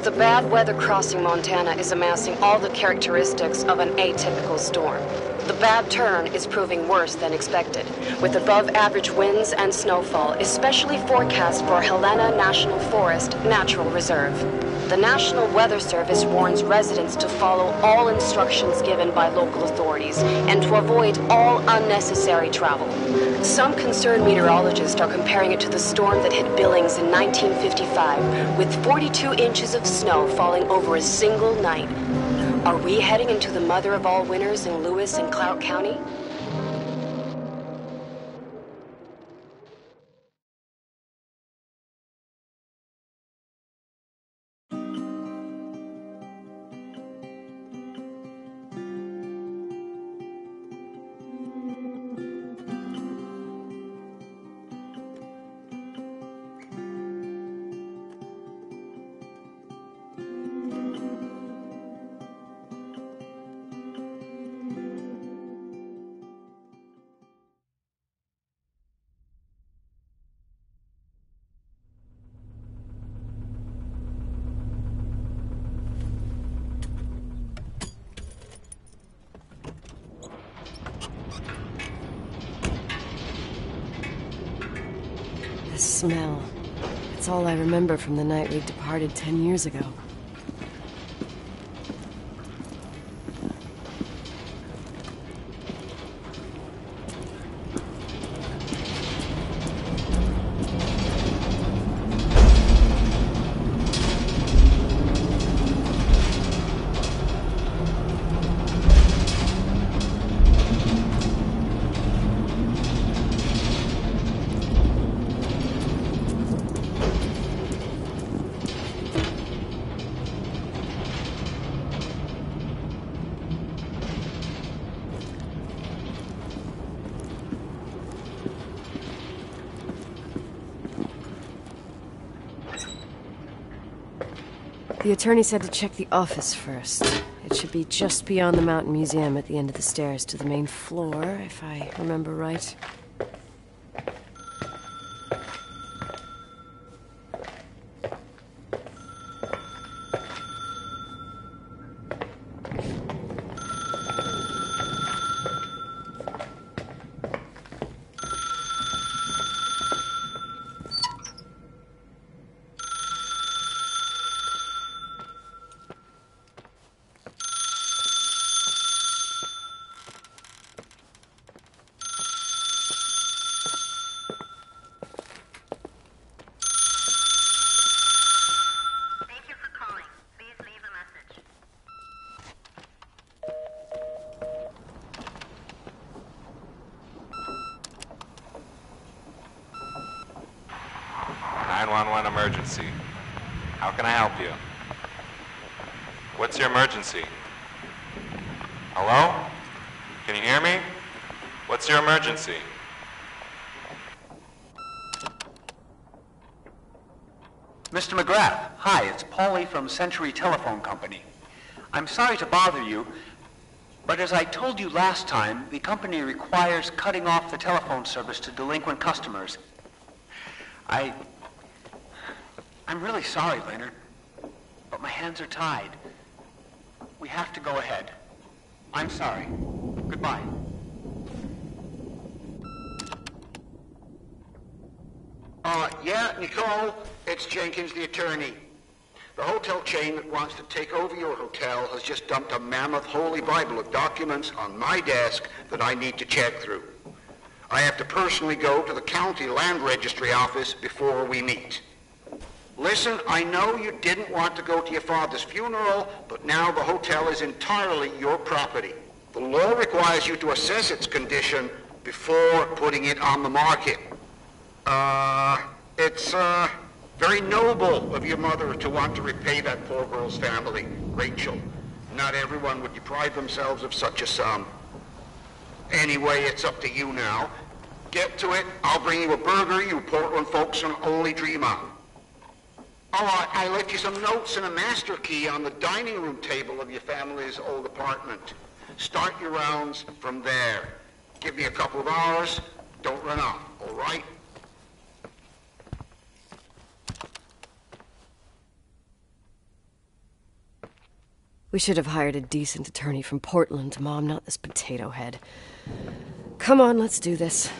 The bad weather crossing Montana is amassing all the characteristics of an atypical storm. The bad turn is proving worse than expected, with above-average winds and snowfall, especially forecast for Helena National Forest Natural Reserve. The National Weather Service warns residents to follow all instructions given by local authorities and to avoid all unnecessary travel. Some concerned meteorologists are comparing it to the storm that hit Billings in 1955, with 42 inches of snow falling over a single night. Are we heading into the mother of all winters in Lewis and Clark County? The smell. It's all I remember from the night we departed 10 years ago. The attorney said to check the office first. It should be just beyond the Mountain Museum at the end of the stairs to the main floor, if I remember right. 911 emergency. How can I help you? What's your emergency? Hello? Can you hear me? What's your emergency? Mr. McGrath, hi, it's Paulie from Century Telephone Company. I'm sorry to bother you, but as I told you last time, the company requires cutting off the telephone service to delinquent customers. I'm really sorry, Leonard, but my hands are tied. We have to go ahead. I'm sorry. Goodbye. Yeah, Nicole, it's Jenkins, the attorney. The hotel chain that wants to take over your hotel has just dumped a mammoth holy Bible of documents on my desk that I need to check through. I have to personally go to the county land registry office before we meet. Listen, I know you didn't want to go to your father's funeral, but now the hotel is entirely your property. The law requires you to assess its condition before putting it on the market. It's very noble of your mother to want to repay that poor girl's family, Rachel. Not everyone would deprive themselves of such a sum. Anyway, it's up to you now. Get to it. I'll bring you a burger you Portland folks can only dream of. Oh, I left you some notes and a master key on the dining room table of your family's old apartment. Start your rounds from there. Give me a couple of hours. Don't run off, all right? We should have hired a decent attorney from Portland, Mom, not this potato head. Come on, let's do this.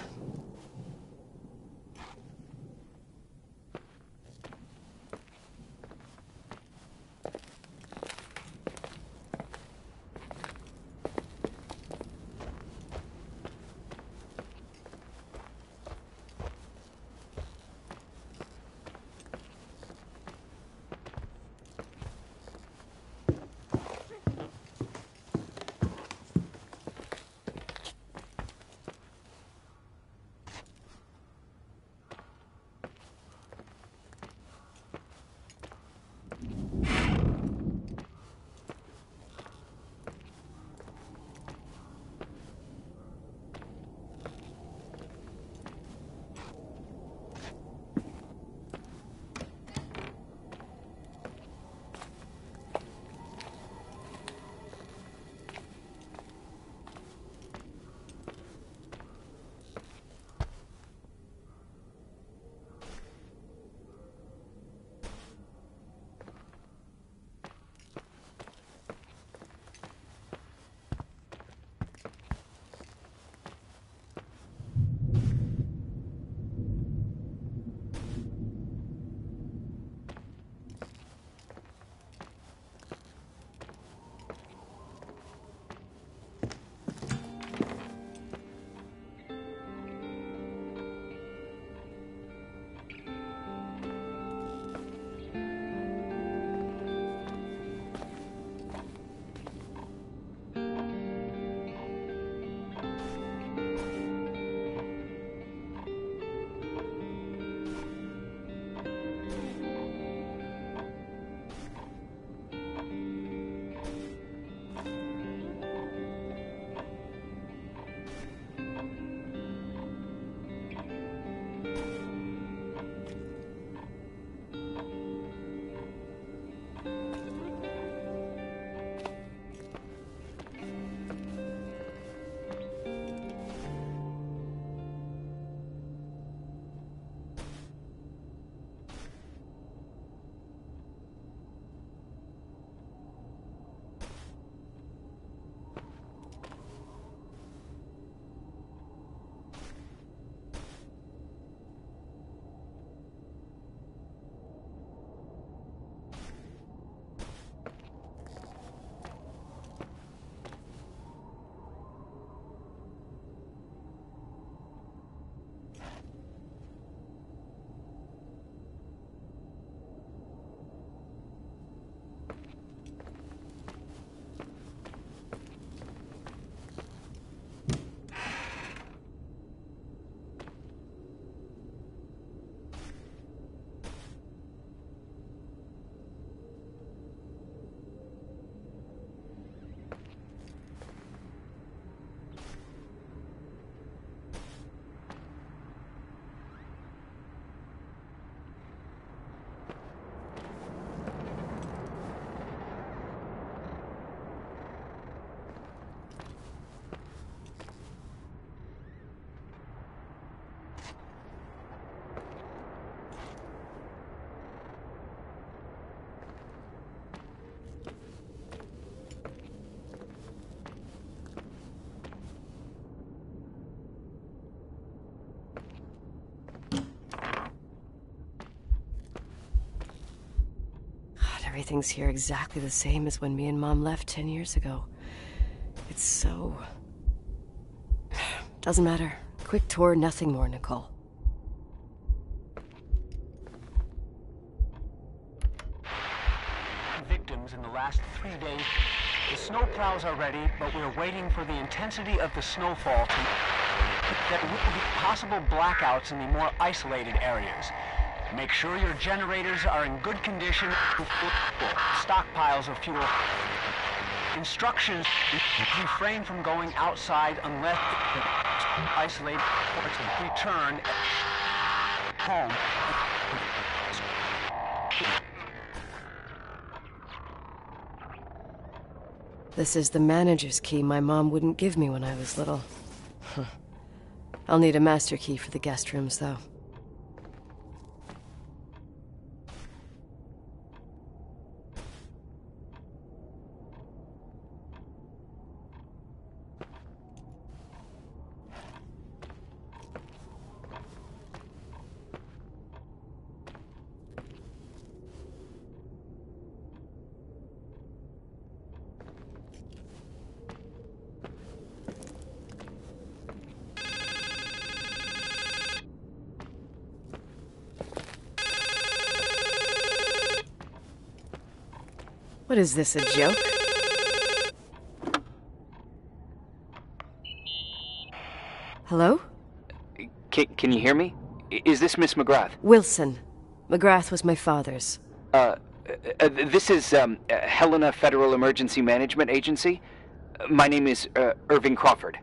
Everything's here exactly the same as when me and Mom left 10 years ago. It's so... Doesn't matter. Quick tour, nothing more, Nicole. Victims in the last 3 days. The snowplows are ready, but we're waiting for the intensity of the snowfall to... There will be possible blackouts in the more isolated areas. Make sure your generators are in good condition. Stockpiles of fuel. Instructions: refrain from going outside unless isolated ports return home. This is the manager's key my mom wouldn't give me when I was little. I'll need a master key for the guest rooms, though. What is this, a joke? Hello? Can you hear me? Is this Miss McGrath? Wilson. McGrath was my father's. This is Helena Federal Emergency Management Agency. My name is Irving Crawford.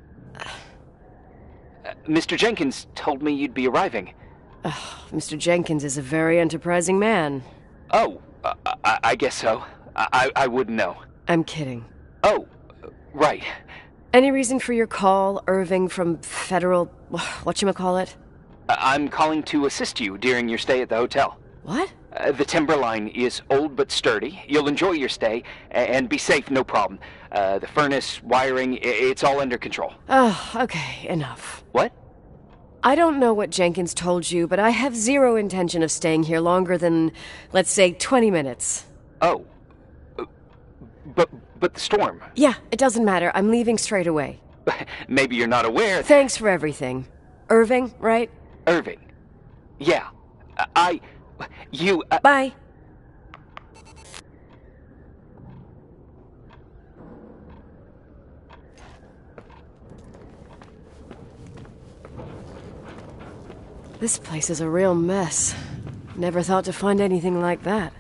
Mr. Jenkins told me you'd be arriving. Mr. Jenkins is a very enterprising man. Oh, I guess so. I wouldn't know. I'm kidding. Oh, right. Any reason for your call, Irving from Federal... whatchamacallit? I'm calling to assist you during your stay at the hotel. What? The timberline is old but sturdy. You'll enjoy your stay, and be safe, no problem. The furnace, wiring, it's all under control. Oh, okay, enough. What? I don't know what Jenkins told you, but I have zero intention of staying here longer than, let's say, 20 minutes. Oh. But the storm. Yeah, it doesn't matter. I'm leaving straight away. Maybe you're not aware. Thanks for everything. Irving, right? Irving. Yeah. You... Bye. This place is a real mess. Never thought to find anything like that.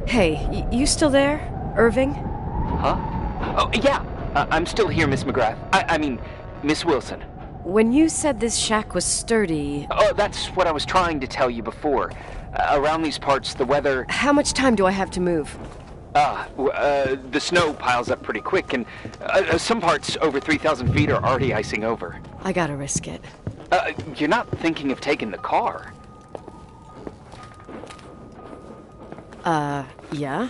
Hey, you still there, Irving? Huh? Oh, yeah. I'm still here, Miss McGrath. I mean, Miss Wilson. When you said this shack was sturdy... Oh, that's what I was trying to tell you before. Around these parts, the weather... How much time do I have to move? The snow piles up pretty quick, and some parts over 3,000 feet are already icing over. I gotta risk it. You're not thinking of taking the car? Yeah?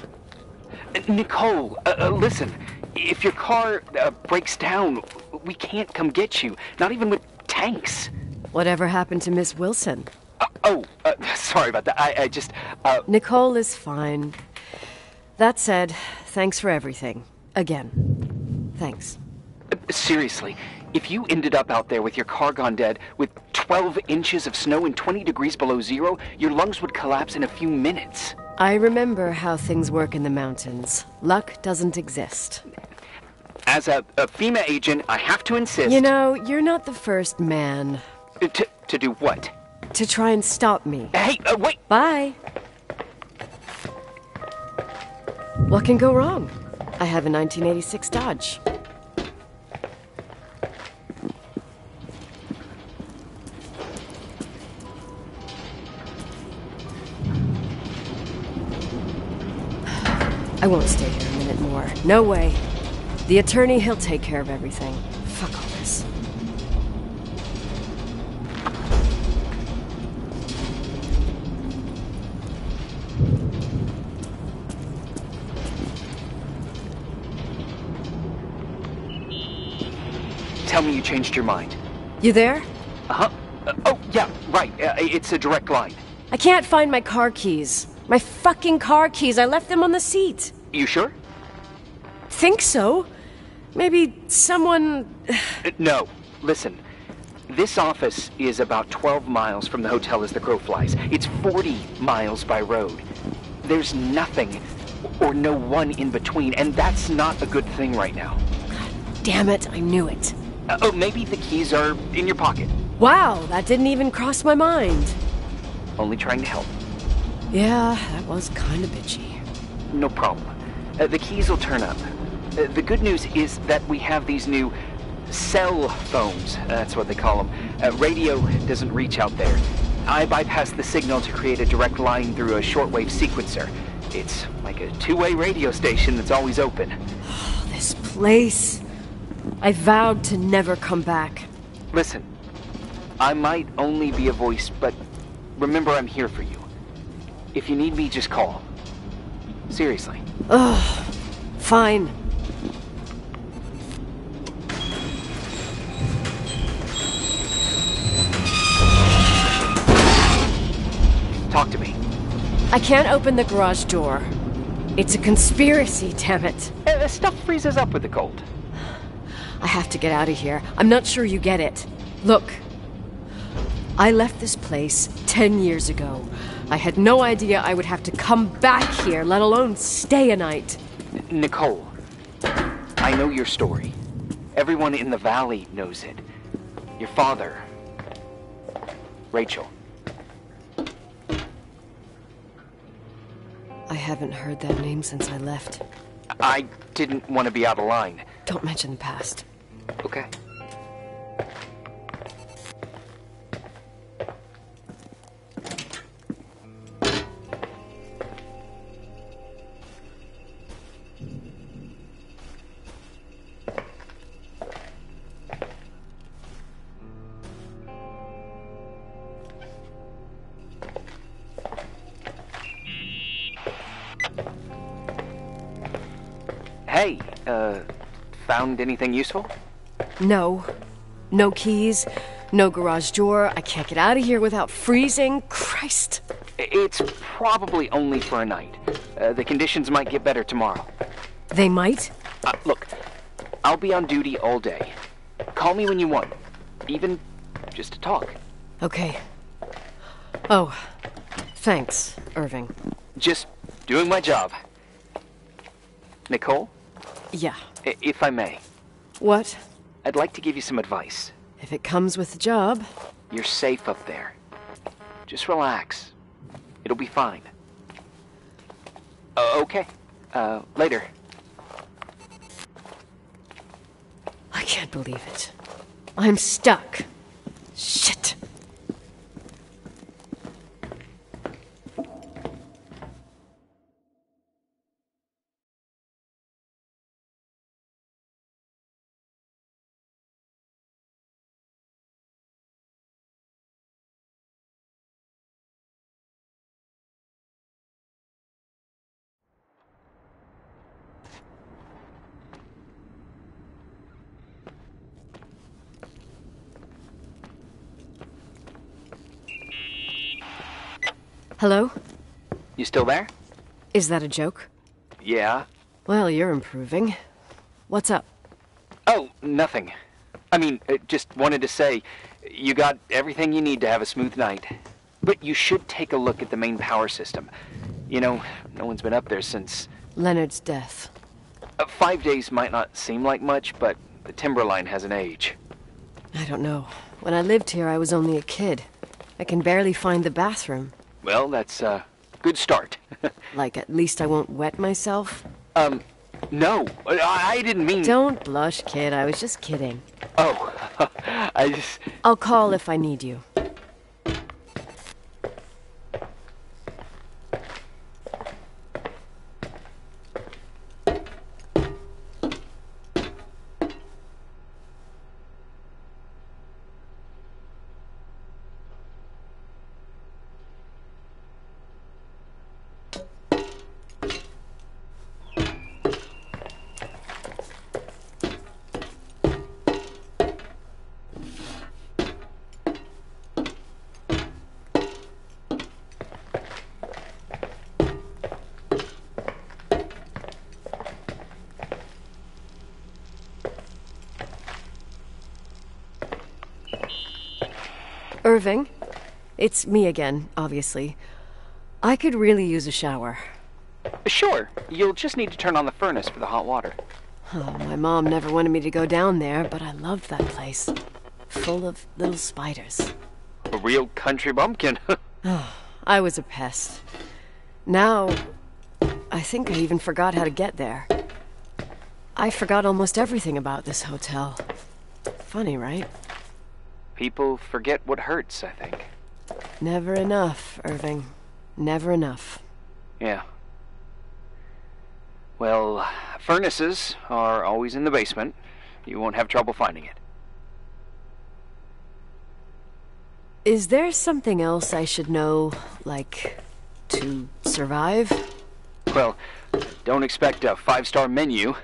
Nicole, listen. If your car breaks down, we can't come get you. Not even with tanks. Whatever happened to Miss Wilson? Sorry about that. I just, Nicole is fine. That said, thanks for everything. Again. Thanks. Seriously, if you ended up out there with your car gone dead, with 12 inches of snow and 20 degrees below zero, your lungs would collapse in a few minutes. I remember how things work in the mountains. Luck doesn't exist. As a FEMA agent, I have to insist... You know, you're not the first man. To do what? To try and stop me. Hey, wait! Bye. What can go wrong? I have a 1986 Dodge. I won't stay here a minute more. No way. The attorney, he'll take care of everything. Fuck all this. Tell me you changed your mind. You there? Uh-huh. Oh, yeah, right. It's a direct line. I can't find my car keys. My fucking car keys. I left them on the seat. You sure? Think so. Maybe someone... No. Listen. This office is about 12 miles from the hotel as the crow flies. It's 40 miles by road. There's nothing or no one in between, and that's not a good thing right now. God damn it, I knew it. Maybe the keys are in your pocket. Wow, that didn't even cross my mind. Only trying to help. Yeah, that was kind of bitchy. No problem. The keys will turn up. The good news is that we have these new cell phones. That's what they call them. Radio doesn't reach out there. I bypass the signal to create a direct line through a shortwave sequencer. It's like a two-way radio station that's always open. Oh, this place. I vowed to never come back. Listen, I might only be a voice, but remember I'm here for you. If you need me, just call. Seriously. Ugh. Fine. Talk to me. I can't open the garage door. It's a conspiracy, damn it. Stuff freezes up with the cold. I have to get out of here. I'm not sure you get it. Look. I left this place 10 years ago. I had no idea I would have to come back here, let alone stay a night. Nicole, I know your story. Everyone in the valley knows it. Your father, Rachel. I haven't heard that name since I left. I didn't want to be out of line. Don't mention the past. Okay. Hey, found anything useful? No. No keys, no garage door. I can't get out of here without freezing. Christ. It's probably only for a night. The conditions might get better tomorrow. They might? Look, I'll be on duty all day. Call me when you want. Even just to talk. Okay. Oh, thanks, Irving. Just doing my job. Nicole? Yeah. If I may. What? I'd like to give you some advice. If it comes with the job. You're safe up there. Just relax. It'll be fine. Okay. Later. I can't believe it. I'm stuck. Shit. Hello? You still there? Is that a joke? Yeah. Well, you're improving. What's up? Oh, nothing. I mean, just wanted to say, you got everything you need to have a smooth night. But you should take a look at the main power system. You know, no one's been up there since... Leonard's death. 5 days might not seem like much, but the timberline has an age. I don't know. When I lived here, I was only a kid. I can barely find the bathroom. Well, that's a good start. Like, at least I won't wet myself? No, I didn't mean... Don't blush, kid. I was just kidding. Oh, I just... I'll call if I need you. Irving, it's me again, obviously. I could really use a shower. Sure, you'll just need to turn on the furnace for the hot water. Oh, my mom never wanted me to go down there, but I loved that place. Full of little spiders. A real country bumpkin. I was a pest. Now, I think I even forgot how to get there. I forgot almost everything about this hotel. Funny, right? People forget what hurts, I think. Never enough, Irving. Never enough. Yeah. Well, furnaces are always in the basement. You won't have trouble finding it. Is there something else I should know, like, to survive? Well, don't expect a 5-star menu.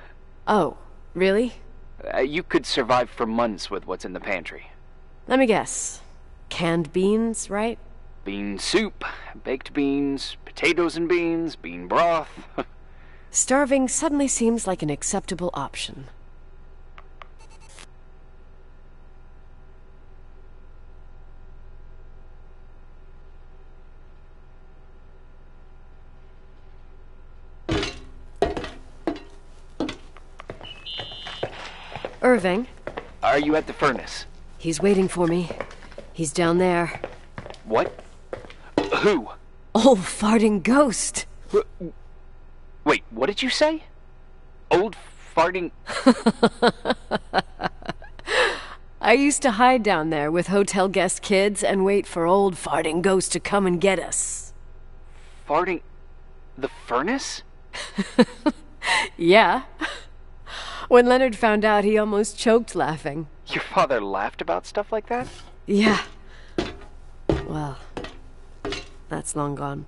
Oh, really? You could survive for months with what's in the pantry. Let me guess. Canned beans, right? Bean soup, baked beans, potatoes and beans, bean broth. Starving suddenly seems like an acceptable option. Irving? Are you at the furnace? He's waiting for me. He's down there. What? Who? Old farting ghost! Wait, what did you say? Old farting... I used to hide down there with hotel guest kids and wait for old farting ghost to come and get us. Farting... the furnace? Yeah. When Leonard found out, he almost choked laughing. Your father laughed about stuff like that? Yeah. Well, that's long gone.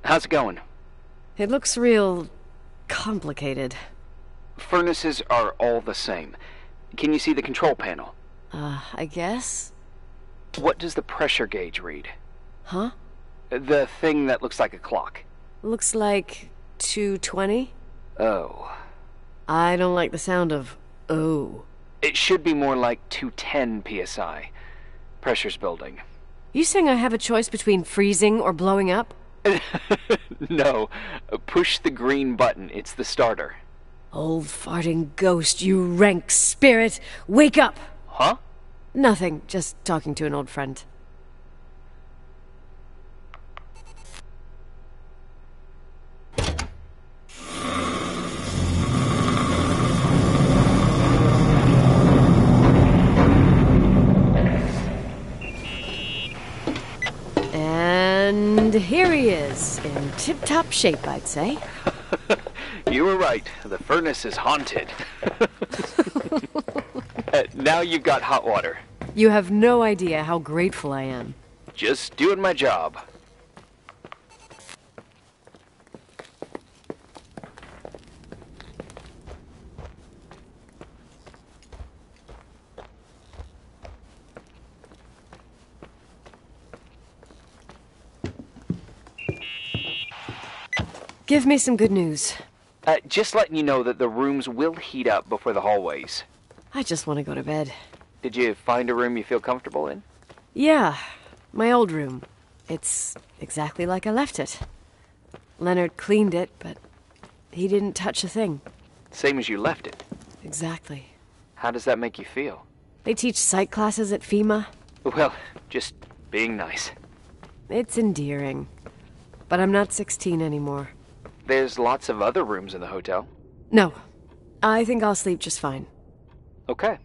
How's it going? It looks real complicated. Furnaces are all the same. Can you see the control panel? I guess? What does the pressure gauge read? Huh? The thing that looks like a clock. Looks like 220? Oh. I don't like the sound of oh. It should be more like 210 psi. Pressure's building. You saying I have a choice between freezing or blowing up? No. Push the green button. It's the starter. Old farting ghost, you rank spirit! Wake up! Huh? Nothing, just talking to an old friend. And here he is, in tip-top shape, I'd say. You were right. The furnace is haunted. Now you've got hot water. You have no idea how grateful I am. Just doing my job. Give me some good news. Just letting you know that the rooms will heat up before the hallways. I just want to go to bed. Did you find a room you feel comfortable in? Yeah, my old room. It's exactly like I left it. Leonard cleaned it, but he didn't touch a thing. Same as you left it. Exactly. How does that make you feel? They teach psych classes at FEMA. Well, just being nice. It's endearing. But I'm not 16 anymore. There's lots of other rooms in the hotel. No, I think I'll sleep just fine. Okay.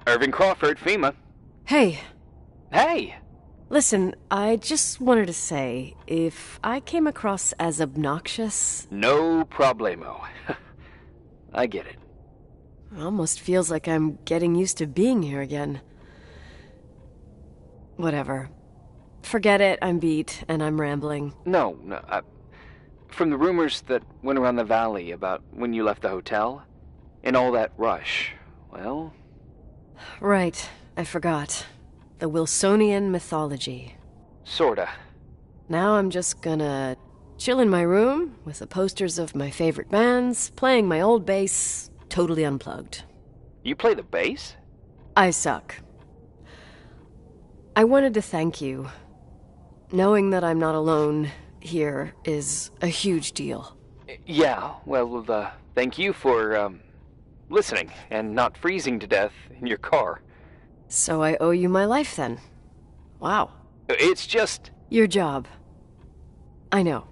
Irving Crawford, FEMA. Hey, Hey! listen, I just wanted to say, if I came across as obnoxious, No problemo. I get it. it almost feels like I'm getting used to being here again. Whatever. Forget it, I'm beat, and I'm rambling. No. From the rumors that went around the valley about when you left the hotel, and all that rush, well... Right, I forgot. The Wilsonian mythology. Sorta. Now I'm just gonna chill in my room with the posters of my favorite bands, playing my old bass, totally unplugged. You play the bass? I suck. I wanted to thank you. Knowing that I'm not alone here is a huge deal. Yeah, well, thank you for, listening and not freezing to death in your car. So I owe you my life then. Wow. It's just... Your job. I know.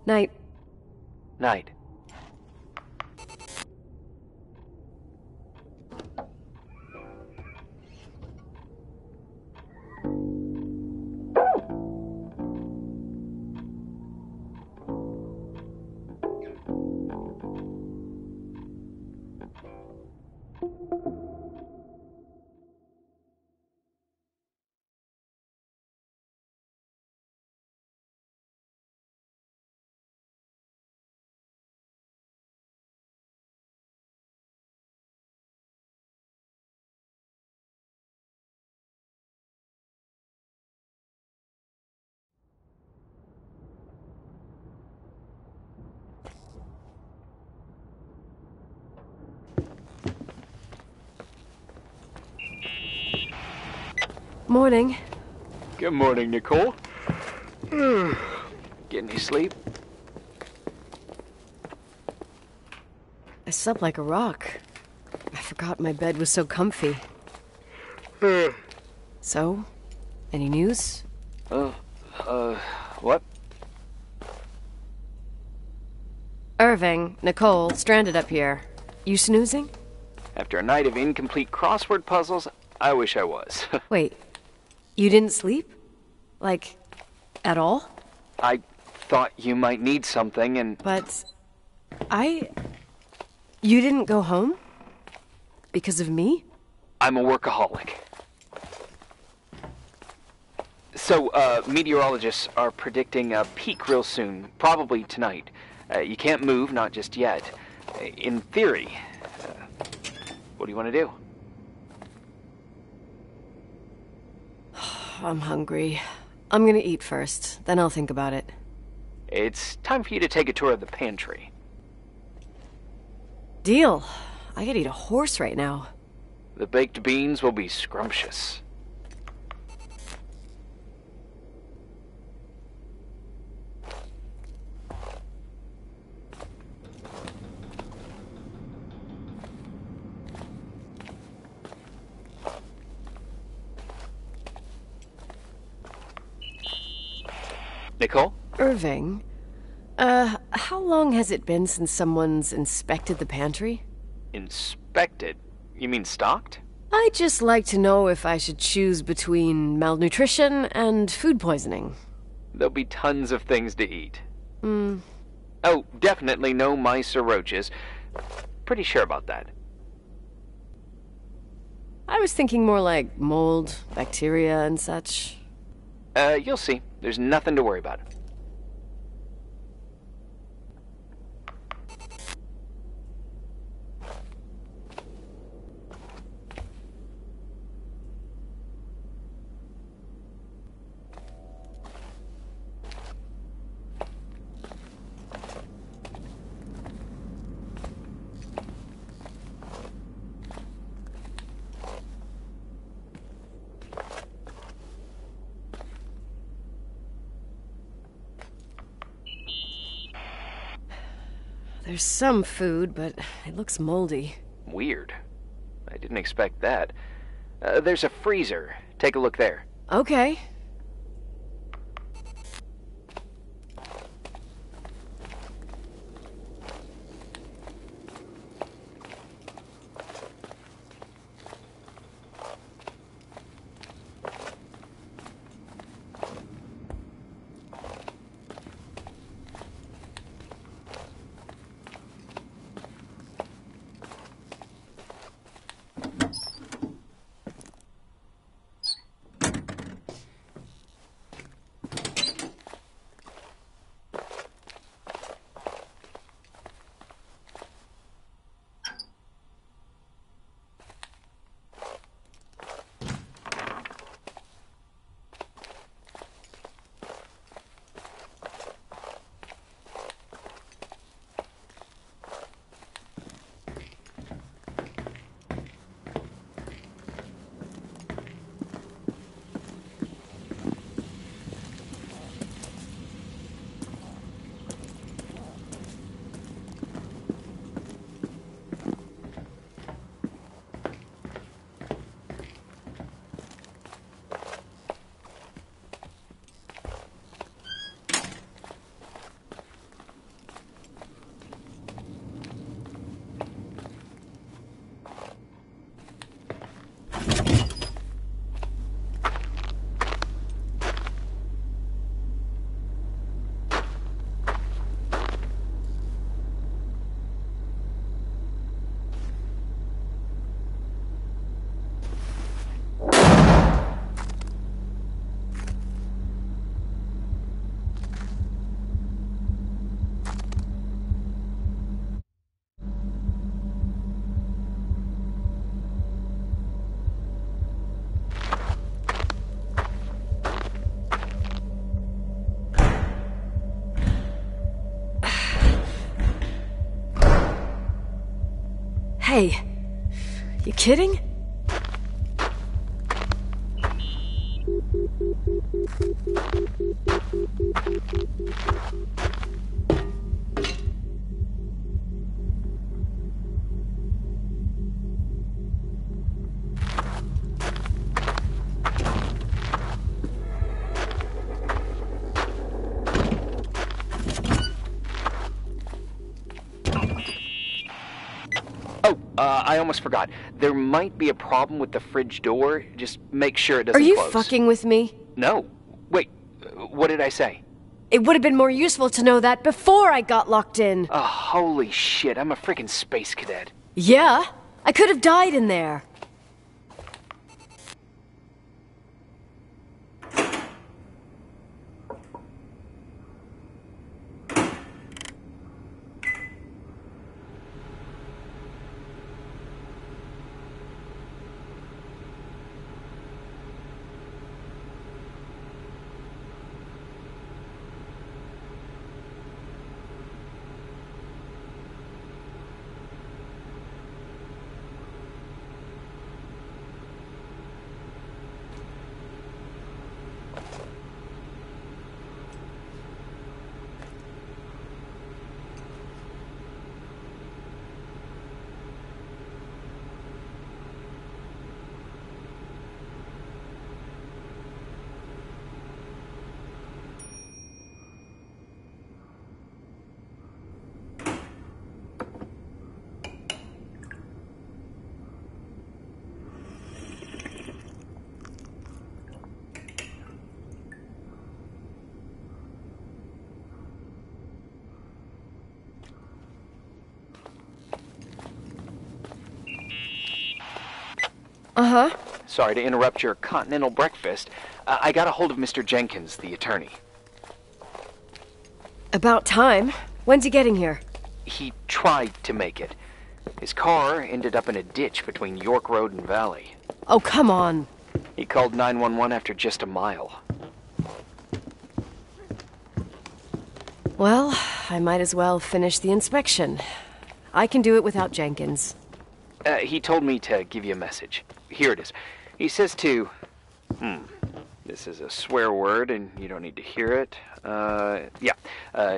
Night. Night. Morning. Good morning, Nicole. Get any sleep? I slept like a rock. I forgot my bed was so comfy. So, any news? What? Irving, Nicole, stranded up here. You snoozing? After a night of incomplete crossword puzzles, I wish I was. Wait, you didn't sleep? Like, at all? I thought you might need something, and... But you didn't go home? Because of me? I'm a workaholic. So, meteorologists are predicting a peak real soon, probably tonight. You can't move, not just yet. In theory. What do you want to do? I'm hungry. I'm gonna eat first, then I'll think about it. It's time for you to take a tour of the pantry. Deal. I could eat a horse right now. The baked beans will be scrumptious. Nicole? Irving, how long has it been since someone's inspected the pantry? Inspected? You mean stocked? I'd just like to know if I should choose between malnutrition and food poisoning. There'll be tons of things to eat. Oh, definitely no mice or roaches. Pretty sure about that. I was thinking more like mold, bacteria, and such. You'll see. There's nothing to worry about. There's some food, but it looks moldy. Weird. I didn't expect that. There's a freezer. Take a look there. Okay. Hey, you kidding? I almost forgot. There might be a problem with the fridge door. Just make sure it doesn't Are you close. fucking with me? No. Wait, what did I say? It would have been more useful to know that before I got locked in. Oh, holy shit, I'm a freaking space cadet. Yeah? I could have died in there. Uh-huh. Sorry to interrupt your continental breakfast. I got a hold of Mr. Jenkins, the attorney. About time. When's he getting here? He tried to make it. His car ended up in a ditch between York Road and Valley. Oh, come on. He called 911 after just a mile. Well, I might as well finish the inspection. I can do it without Jenkins. He told me to give you a message. Here it is. He says to... This is a swear word, and you don't need to hear it.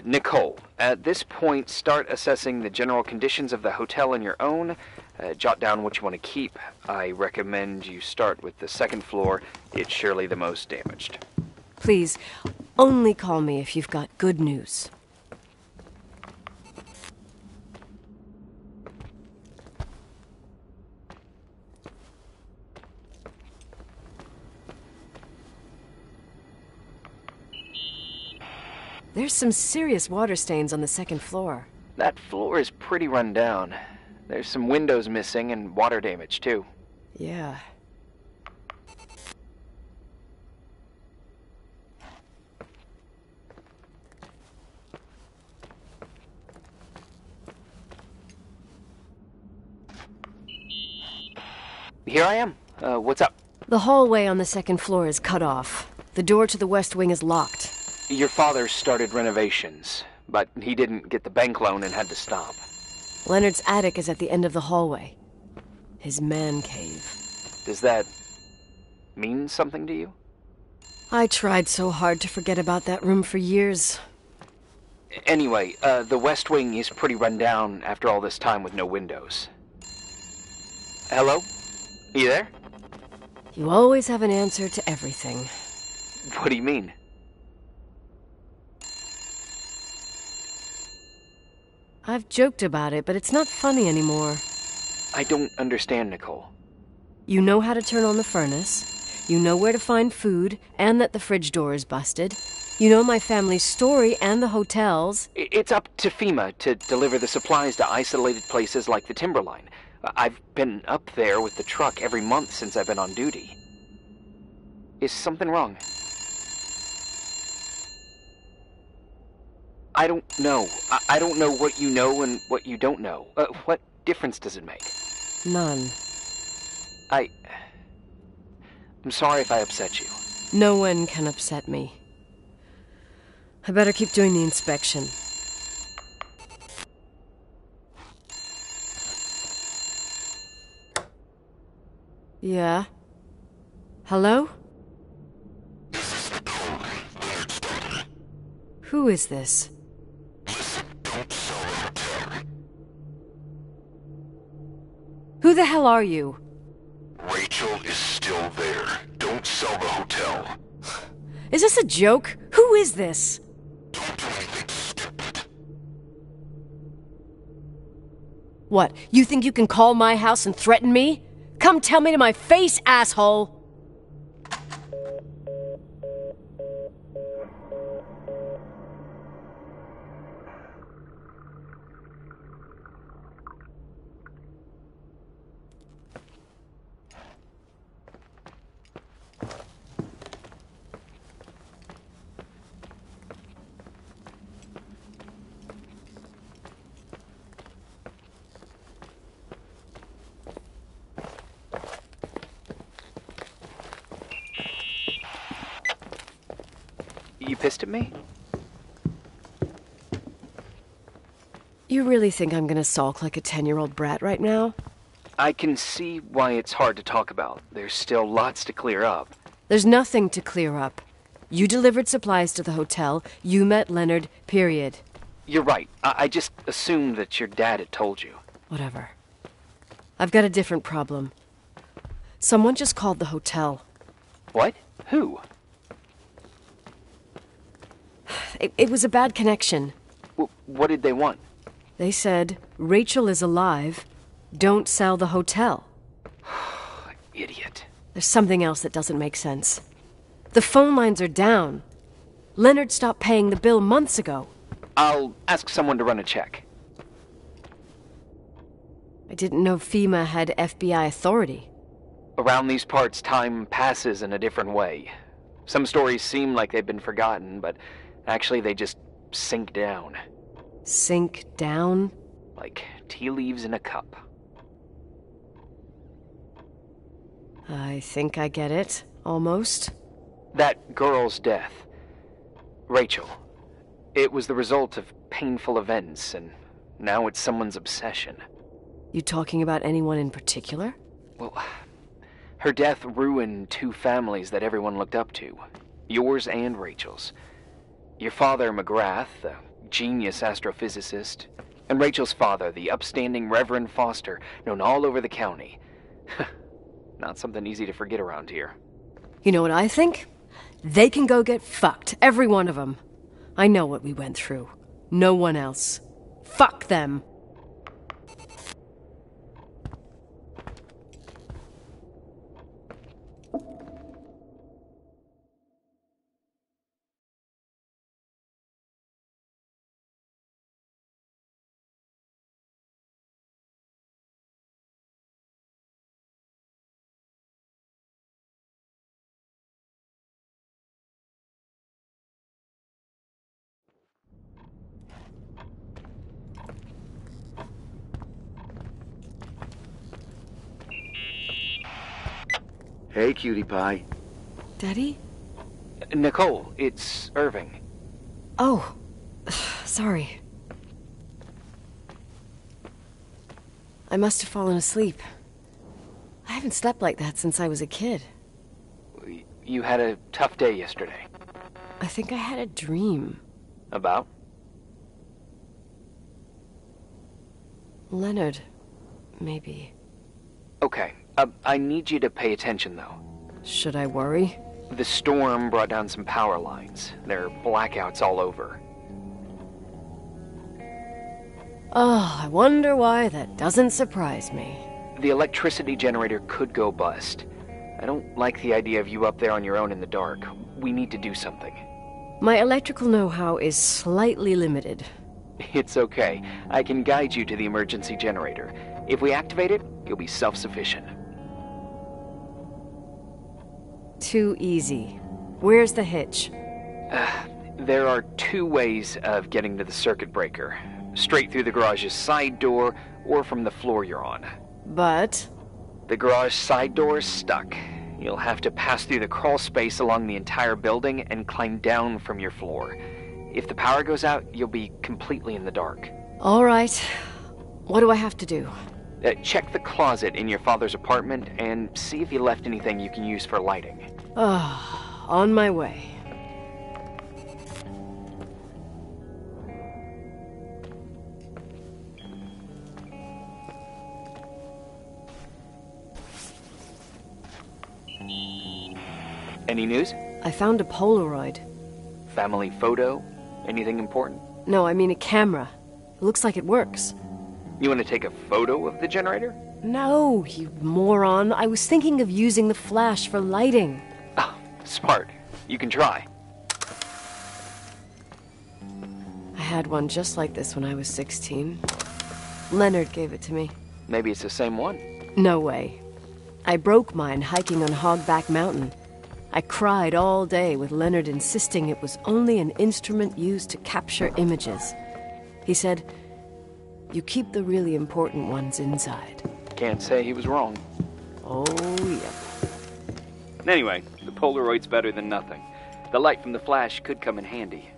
Nicole, at this point, start assessing the general conditions of the hotel on your own. Jot down what you want to keep. I recommend you start with the second floor. It's surely the most damaged. Please, only call me if you've got good news. There's some serious water stains on the second floor. That floor is pretty run down. There's some windows missing and water damage, too. Yeah. Here I am. What's up? The hallway on the second floor is cut off. The door to the west wing is locked. Your father started renovations, but he didn't get the bank loan and had to stop. Leonard's attic is at the end of the hallway. His man cave. Does that mean something to you? I tried so hard to forget about that room for years. Anyway, the west wing is pretty run down after all this time with no windows. Hello? You there? You always have an answer to everything. What do you mean? I've joked about it, but it's not funny anymore. I don't understand, Nicole. You know how to turn on the furnace. You know where to find food, and that the fridge door is busted. You know my family's story and the hotel's. It's up to FEMA to deliver the supplies to isolated places like the Timberline. I've been up there with the truck every month since I've been on duty. Is something wrong? I don't know. I don't know what you know and what you don't know. What difference does it make? None. I'm sorry if I upset you. No one can upset me. I better keep doing the inspection. Yeah? Hello? Who is this? Who the hell are you? Rachel is still there. Don't sell the hotel. Is this a joke? Who is this? Don't do anything stupid. What, you think you can call my house and threaten me? Come tell me to my face, asshole! You pissed at me? You really think I'm gonna sulk like a 10-year-old brat right now? I can see why it's hard to talk about. There's still lots to clear up. There's nothing to clear up. You delivered supplies to the hotel, you met Leonard, period. You're right. I just assumed that your dad had told you. Whatever. I've got a different problem. Someone just called the hotel. What? Who? It was a bad connection. What did they want? They said, Rachel is alive. Don't sell the hotel. Idiot. There's something else that doesn't make sense. The phone lines are down. Leonard stopped paying the bill months ago. I'll ask someone to run a check. I didn't know FEMA had FBI authority. Around these parts, time passes in a different way. Some stories seem like they've been forgotten, but actually they just sink down. Sink down? Like tea leaves in a cup. I think I get it, almost. That girl's death, Rachel, it was the result of painful events, and now it's someone's obsession. You talking about anyone in particular? Well, her death ruined two families that everyone looked up to. Yours and Rachel's. Your father, McGrath, the genius astrophysicist, and Rachel's father, the upstanding Reverend Foster, known all over the county. Not something easy to forget around here. You know what I think? They can go get fucked, every one of them. I know what we went through. No one else. Fuck them. Hey, cutie pie. Daddy? Nicole, it's Irving. Oh, sorry. I must have fallen asleep. I haven't slept like that since I was a kid. You had a tough day yesterday. I think I had a dream. About? Leonard, maybe. Okay, I need you to pay attention, though. Should I worry? The storm brought down some power lines. There are blackouts all over. Oh, I wonder why that doesn't surprise me. The electricity generator could go bust. I don't like the idea of you up there on your own in the dark. We need to do something. My electrical know-how is slightly limited. It's okay. I can guide you to the emergency generator. If we activate it, you'll be self-sufficient. Too easy. Where's the hitch? There are two ways of getting to the circuit breaker. Straight through the garage's side door, or from the floor you're on. But... The garage side door is stuck. You'll have to pass through the crawl space along the entire building and climb down from your floor. If the power goes out, you'll be completely in the dark. All right. What do I have to do? Check the closet in your father's apartment and see if he left anything you can use for lighting. On my way. Any news? I found a Polaroid. Family photo? Anything important? No, I mean a camera. It looks like it works. You want to take a photo of the generator? No, you moron. I was thinking of using the flash for lighting. Oh, smart. You can try. I had one just like this when I was 16. Leonard gave it to me. Maybe it's the same one. No way. I broke mine hiking on Hogback Mountain. I cried all day with Leonard insisting it was only an instrument used to capture images. He said, "You keep the really important ones inside." Can't say he was wrong. Oh, yeah. Anyway, the Polaroid's better than nothing. The light from the flash could come in handy.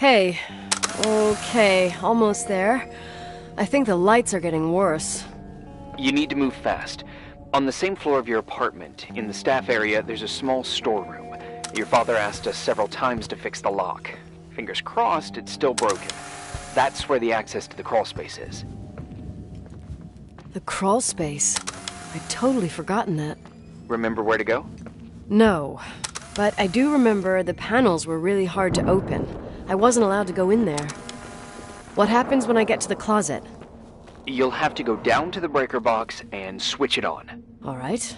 Hey. Okay, almost there. I think the lights are getting worse. You need to move fast. On the same floor of your apartment, in the staff area, there's a small storeroom. Your father asked us several times to fix the lock. Fingers crossed, it's still broken. That's where the access to the crawl space is. The crawl space? I'd totally forgotten that. Remember where to go? No, but I do remember the panels were really hard to open. I wasn't allowed to go in there. What happens when I get to the closet? You'll have to go down to the breaker box and switch it on. All right.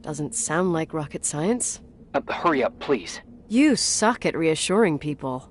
Doesn't sound like rocket science. Hurry up, please. You suck at reassuring people.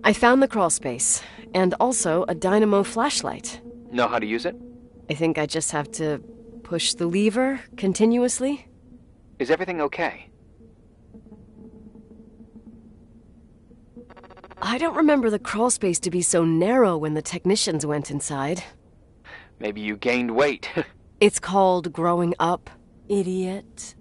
I found the crawl space, and also a dynamo flashlight. Know how to use it? I think I just have to push the lever continuously. Is everything okay? I don't remember the crawl space to be so narrow when the technicians went inside. Maybe you gained weight. It's called growing up, idiot.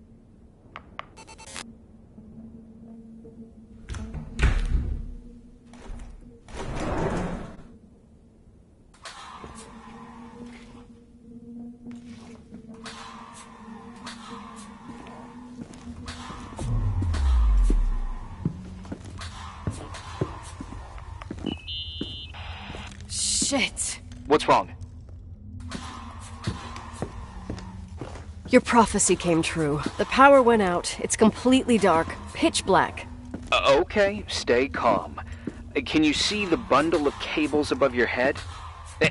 Shit. What's wrong? Your prophecy came true. The power went out. It's completely dark. Pitch black. Okay, stay calm. Can you see the bundle of cables above your head?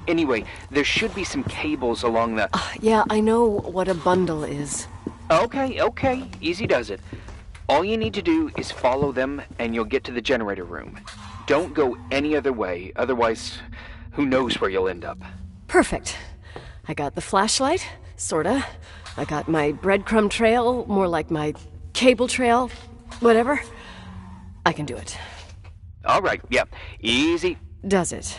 Anyway, there should be some cables along the... Yeah, I know what a bundle is. Okay. Easy does it. All you need to do is follow them and you'll get to the generator room. Don't go any other way, otherwise, who knows where you'll end up. Perfect. I got the flashlight, sorta. I got my breadcrumb trail, more like my cable trail, whatever. I can do it. All right, yeah, easy. Does it?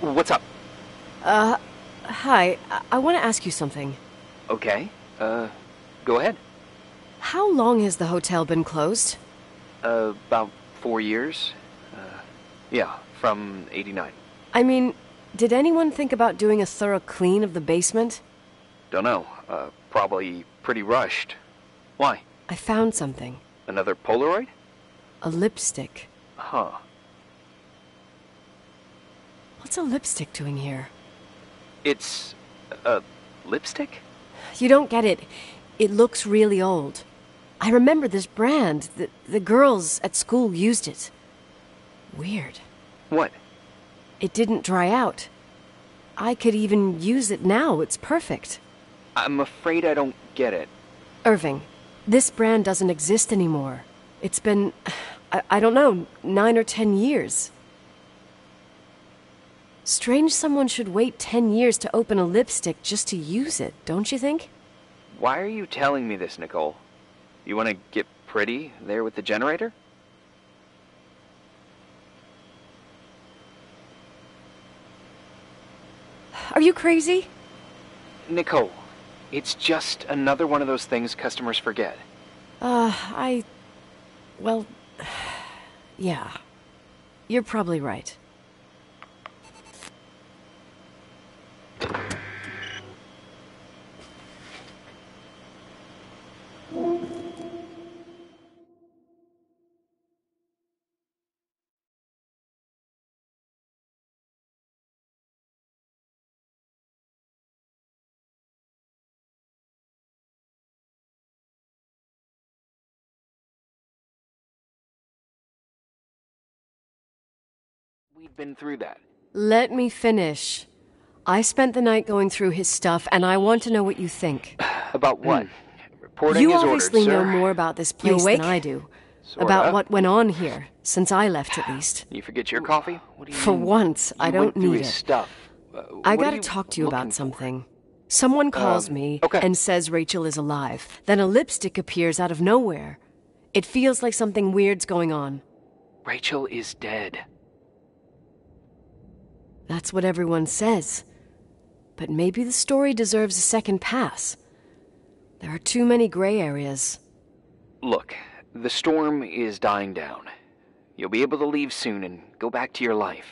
What's up? Hi. I want to ask you something. Okay. Go ahead. How long has the hotel been closed? About 4 years. Yeah, from 89. I mean, did anyone think about doing a thorough clean of the basement? Don't know. Probably pretty rushed. Why? I found something. Another Polaroid? A lipstick. Huh. What's a lipstick doing here? It's a lipstick? You don't get it. It looks really old. I remember this brand. The girls at school used it. Weird. What? It didn't dry out. I could even use it now. It's perfect. I'm afraid I don't get it. Irving, this brand doesn't exist anymore. It's been, I don't know, 9 or 10 years. Strange someone should wait 10 years to open a lipstick just to use it, don't you think? Why are you telling me this, Nicole? You want to get pretty there with the generator? Are you crazy? Nicole, it's just another one of those things customers forget. Well, yeah. You're probably right. We've been through that. Let me finish. I spent the night going through his stuff, and I want to know what you think. About what? Reporting You is ordered, obviously sir. know more about this place than I do. Sorta. About what went on here, since I left at least. You forget your coffee? What do you For mean? once, I You don't went through need his it. stuff. I what are gotta talk to you looking about for? something. Someone calls me okay. and says Rachel is alive. Then a lipstick appears out of nowhere. It feels like something weird's going on. Rachel is dead. That's what everyone says. But maybe the story deserves a second pass. There are too many gray areas. Look, the storm is dying down. You'll be able to leave soon and go back to your life.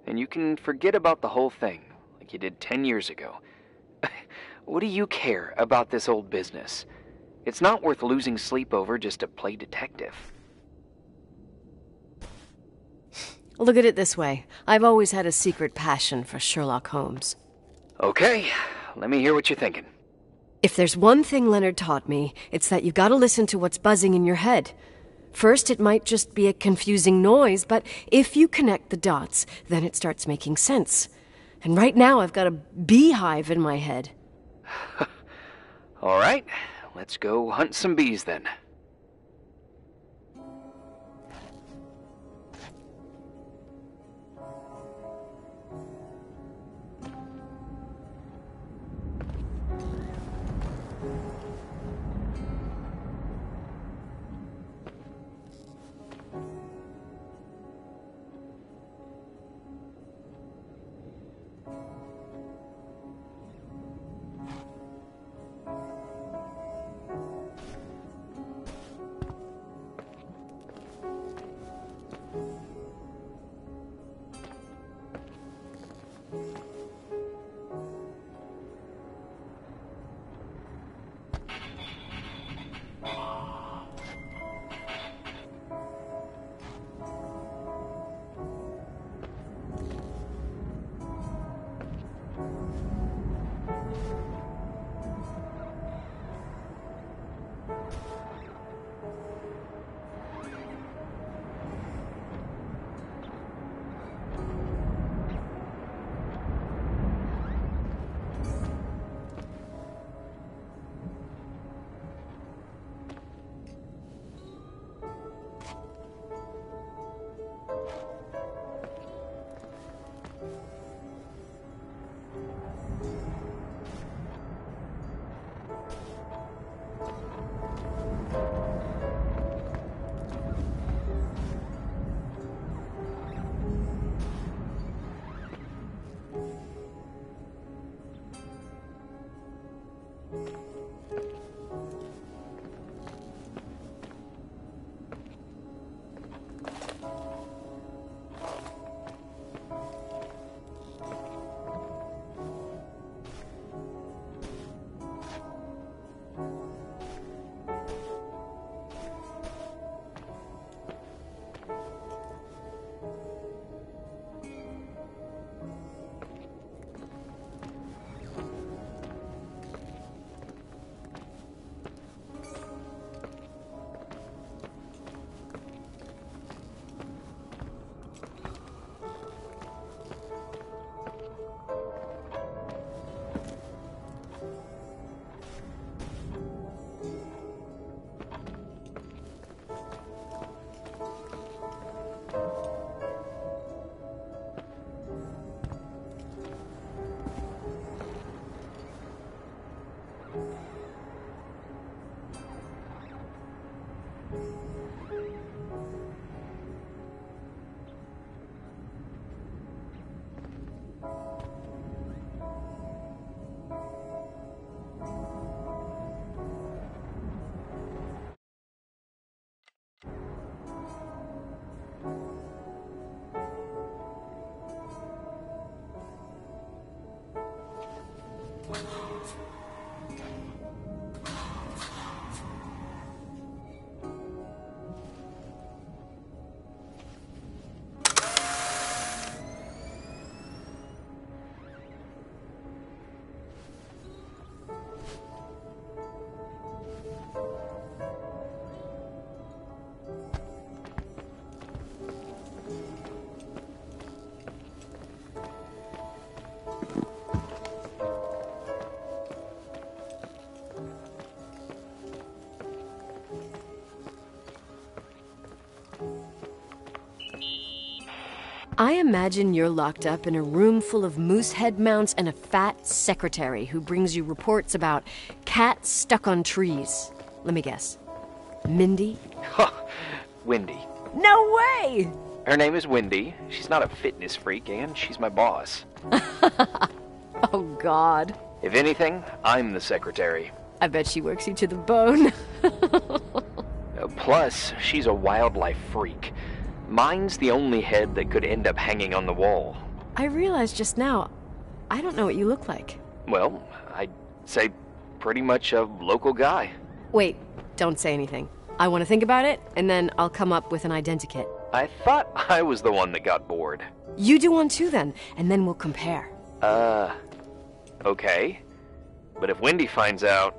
And you can forget about the whole thing, like you did 10 years ago. What do you care about this old business? It's not worth losing sleep over just to play detective. Look at it this way. I've always had a secret passion for Sherlock Holmes. Okay, let me hear what you're thinking. If there's one thing Leonard taught me, it's that you've got to listen to what's buzzing in your head. First, it might just be a confusing noise, but if you connect the dots, then it starts making sense. And right now, I've got a beehive in my head. All right, let's go hunt some bees then. I imagine you're locked up in a room full of moose head mounts and a fat secretary who brings you reports about cats stuck on trees. Let me guess. Mindy? Wendy. No way! Her name is Wendy. She's not a fitness freak, and she's my boss. Oh, God. If anything, I'm the secretary. I bet she works you to the bone. Plus, she's a wildlife freak. Mine's the only head that could end up hanging on the wall. I realized just now, I don't know what you look like. Well, I'd say pretty much a local guy. Wait, don't say anything. I want to think about it, and then I'll come up with an identikit. I thought I was the one that got bored. You do one too, then, and then we'll compare. Okay. But if Wendy finds out...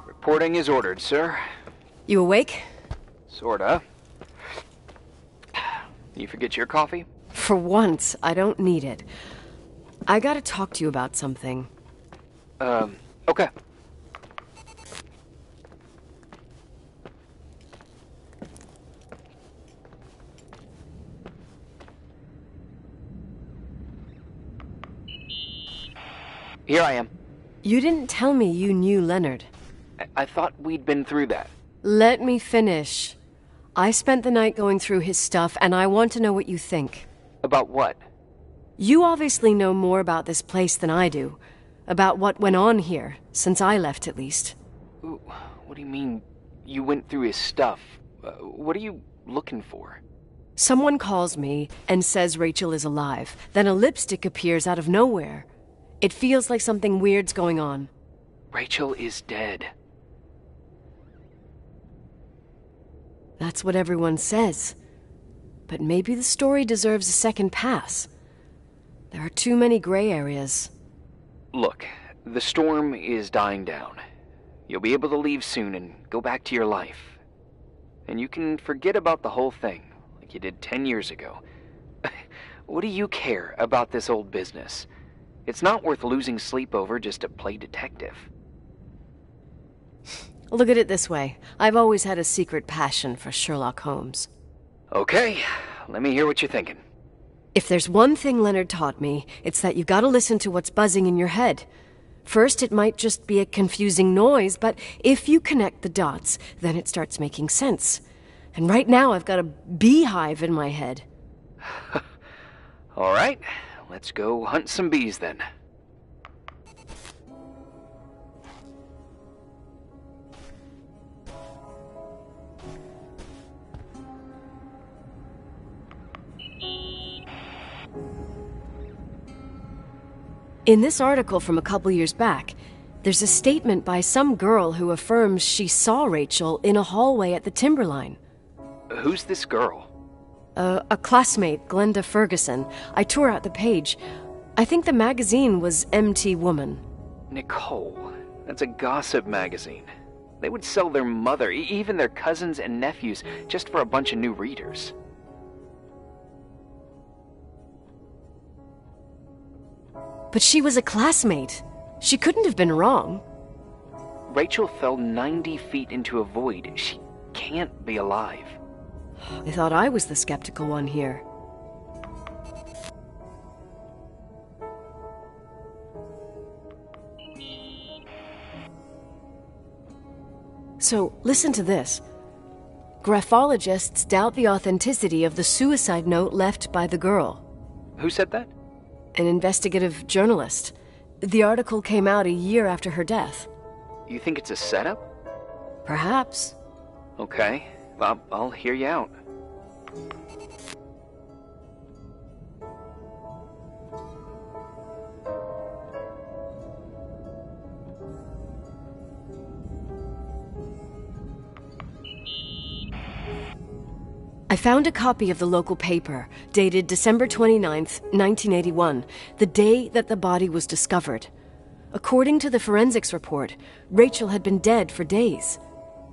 Reporting is ordered, sir. You awake? Sorta. You forget your coffee? For once, I don't need it. I gotta talk to you about something. Okay. Here I am. You didn't tell me you knew Leonard. I thought we'd been through that. Let me finish. I spent the night going through his stuff, and I want to know what you think. About what? You obviously know more about this place than I do. About what went on here, since I left at least. What do you mean, you went through his stuff? What are you looking for? Someone calls me and says Rachel is alive. Then a lipstick appears out of nowhere. It feels like something weird's going on. Rachel is dead. That's what everyone says. But maybe the story deserves a second pass. There are too many gray areas. Look, the storm is dying down. You'll be able to leave soon and go back to your life. And you can forget about the whole thing, like you did 10 years ago. What do you care about this old business? It's not worth losing sleep over just to play detective. Look at it this way. I've always had a secret passion for Sherlock Holmes. Okay, let me hear what you're thinking. If there's one thing Leonard taught me, it's that you gotta listen to what's buzzing in your head. First, it might just be a confusing noise, but if you connect the dots, then it starts making sense. And right now, I've got a beehive in my head. All right, let's go hunt some bees then. In this article from a couple years back, there's a statement by some girl who affirms she saw Rachel in a hallway at the Timberline. Who's this girl? A classmate, Glenda Ferguson. I tore out the page. I think the magazine was MT Woman. Nicole, that's a gossip magazine. They would sell their mother, even their cousins and nephews, just for a bunch of new readers. But she was a classmate. She couldn't have been wrong. Rachel fell 90 feet into a void. She can't be alive. I thought I was the skeptical one here. So, listen to this. Graphologists doubt the authenticity of the suicide note left by the girl. Who said that? An investigative journalist. The article came out a year after her death. You think it's a setup? Perhaps. Okay, I'll hear you out. I found a copy of the local paper, dated December 29th, 1981, the day that the body was discovered. According to the forensics report, Rachel had been dead for days.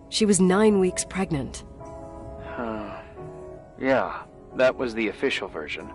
She was 9 weeks pregnant. Yeah, that was the official version.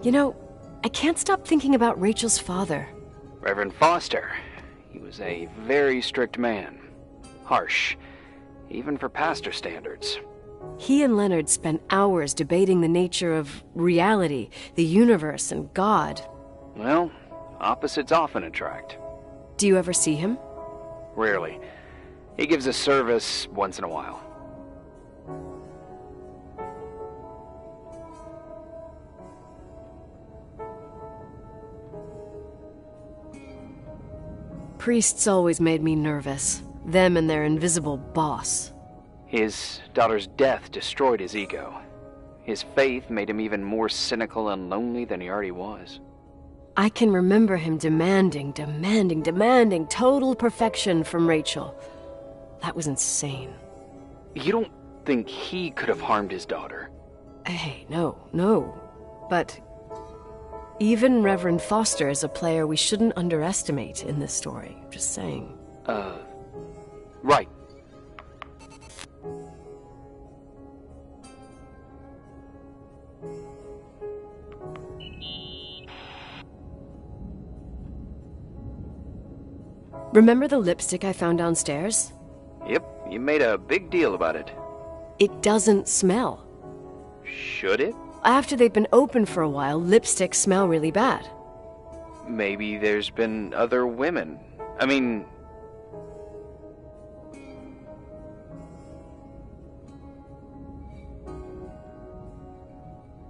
You know, I can't stop thinking about Rachel's father. Reverend Foster. He was a very strict man. Harsh, even for pastor standards. He and Leonard spent hours debating the nature of reality, the universe, and God. Well, opposites often attract. Do you ever see him? Rarely. He gives a service once in a while. Priests always made me nervous. Them and their invisible boss. His daughter's death destroyed his ego. His faith made him even more cynical and lonely than he already was. I can remember him demanding total perfection from Rachel. That was insane. You don't think he could have harmed his daughter? Hey, no. But even Reverend Foster is a player we shouldn't underestimate in this story. Just saying. Right. Remember the lipstick I found downstairs? Yep, you made a big deal about it. It doesn't smell. Should it? After they've been open for a while, lipsticks smell really bad. Maybe there's been other women. I mean...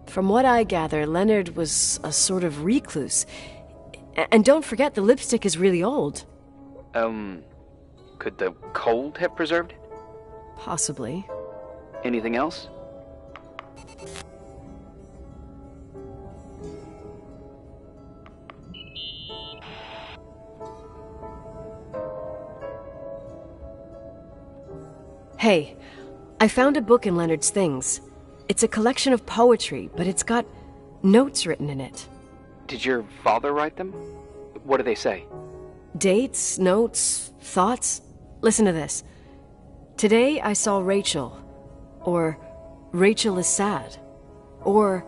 From what I gather, Leonard was a sort of recluse. And don't forget, the lipstick is really old. Could the cold have preserved it? Possibly. Anything else? Hey, I found a book in Leonard's things. It's a collection of poetry, but it's got notes written in it. Did your father write them? What do they say? Dates, notes, thoughts. Listen to this. Today I saw Rachel. Or Rachel is sad. Or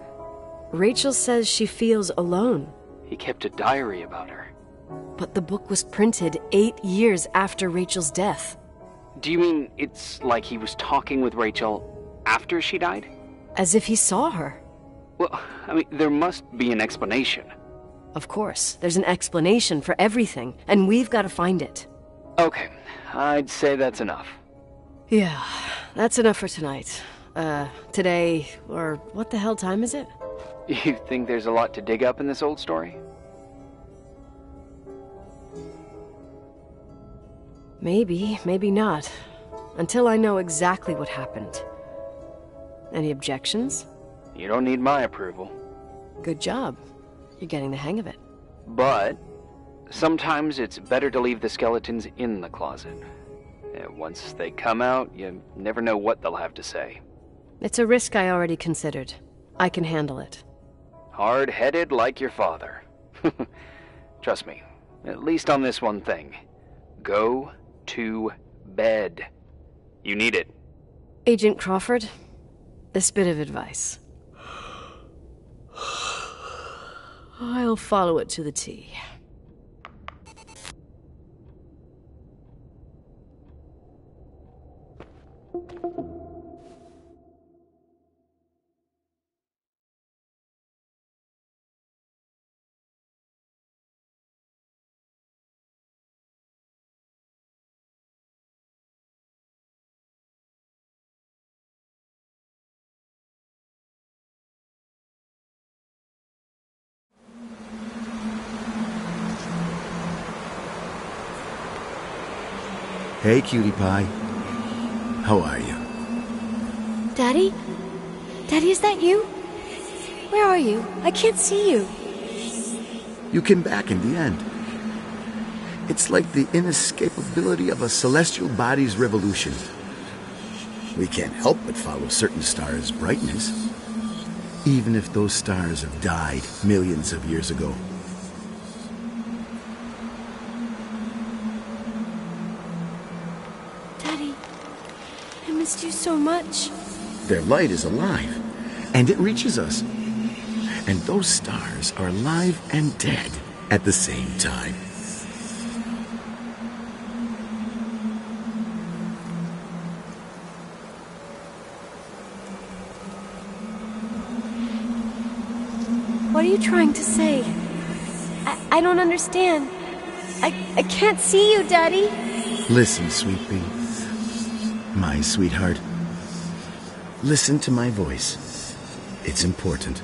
Rachel says she feels alone. He kept a diary about her. But the book was printed 8 years after Rachel's death. Do you mean it's like he was talking with Rachel after she died? As if he saw her. Well, I mean, there must be an explanation. Of course, there's an explanation for everything, and we've got to find it. Okay, I'd say that's enough. Yeah, that's enough for tonight. Today, or what the hell time is it? You think there's a lot to dig up in this old story? Maybe, maybe not. Until I know exactly what happened. Any objections? You don't need my approval. Good job. You're getting the hang of it. But sometimes it's better to leave the skeletons in the closet. Once they come out, you never know what they'll have to say. It's a risk I already considered. I can handle it. Hard-headed like your father. Trust me, at least on this one thing. Go to bed. You need it. Agent Crawford, this bit of advice. I'll follow it to the T. Hey, cutie pie. How are you? Daddy? Daddy, is that you? Where are you? I can't see you. You came back in the end. It's like the inescapability of a celestial body's revolution. We can't help but follow certain stars' brightness, even if those stars have died millions of years ago. Daddy, I missed you so much. Their light is alive, and it reaches us. And those stars are alive and dead at the same time. What are you trying to say? I don't understand. I can't see you, Daddy. Listen, sweet pea. My sweetheart. Listen to my voice. It's important.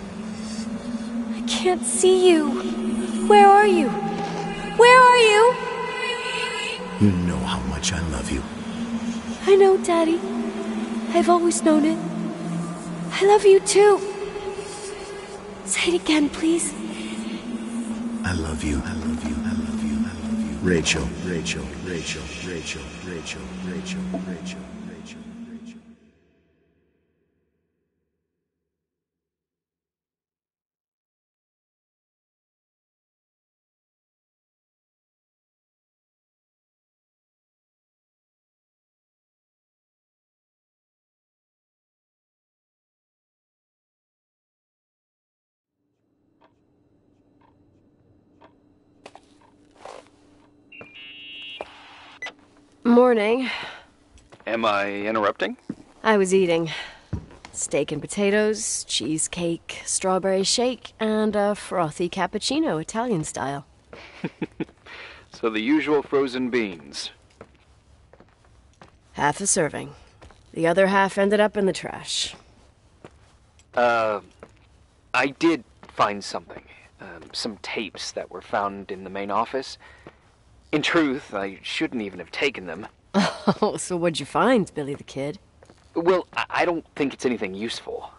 I can't see you. Where are you? Where are you? You know how much I love you. I know, Daddy. I've always known it. I love you too. Say it again, please. I love you. I love you. I love you. I love you. Rachel. Rachel. Rachel. Rachel. Rachel. Rachel. Rachel. Rachel. Rachel. Morning. Am I interrupting? I was eating steak and potatoes, cheesecake, strawberry shake, and a frothy cappuccino, Italian style. So the usual frozen beans. Half a serving. The other half ended up in the trash. I did find something. Some tapes that were found in the main office. In truth, I shouldn't even have taken them. Oh, so what'd you find, Billy the Kid? Well, I don't think it's anything useful.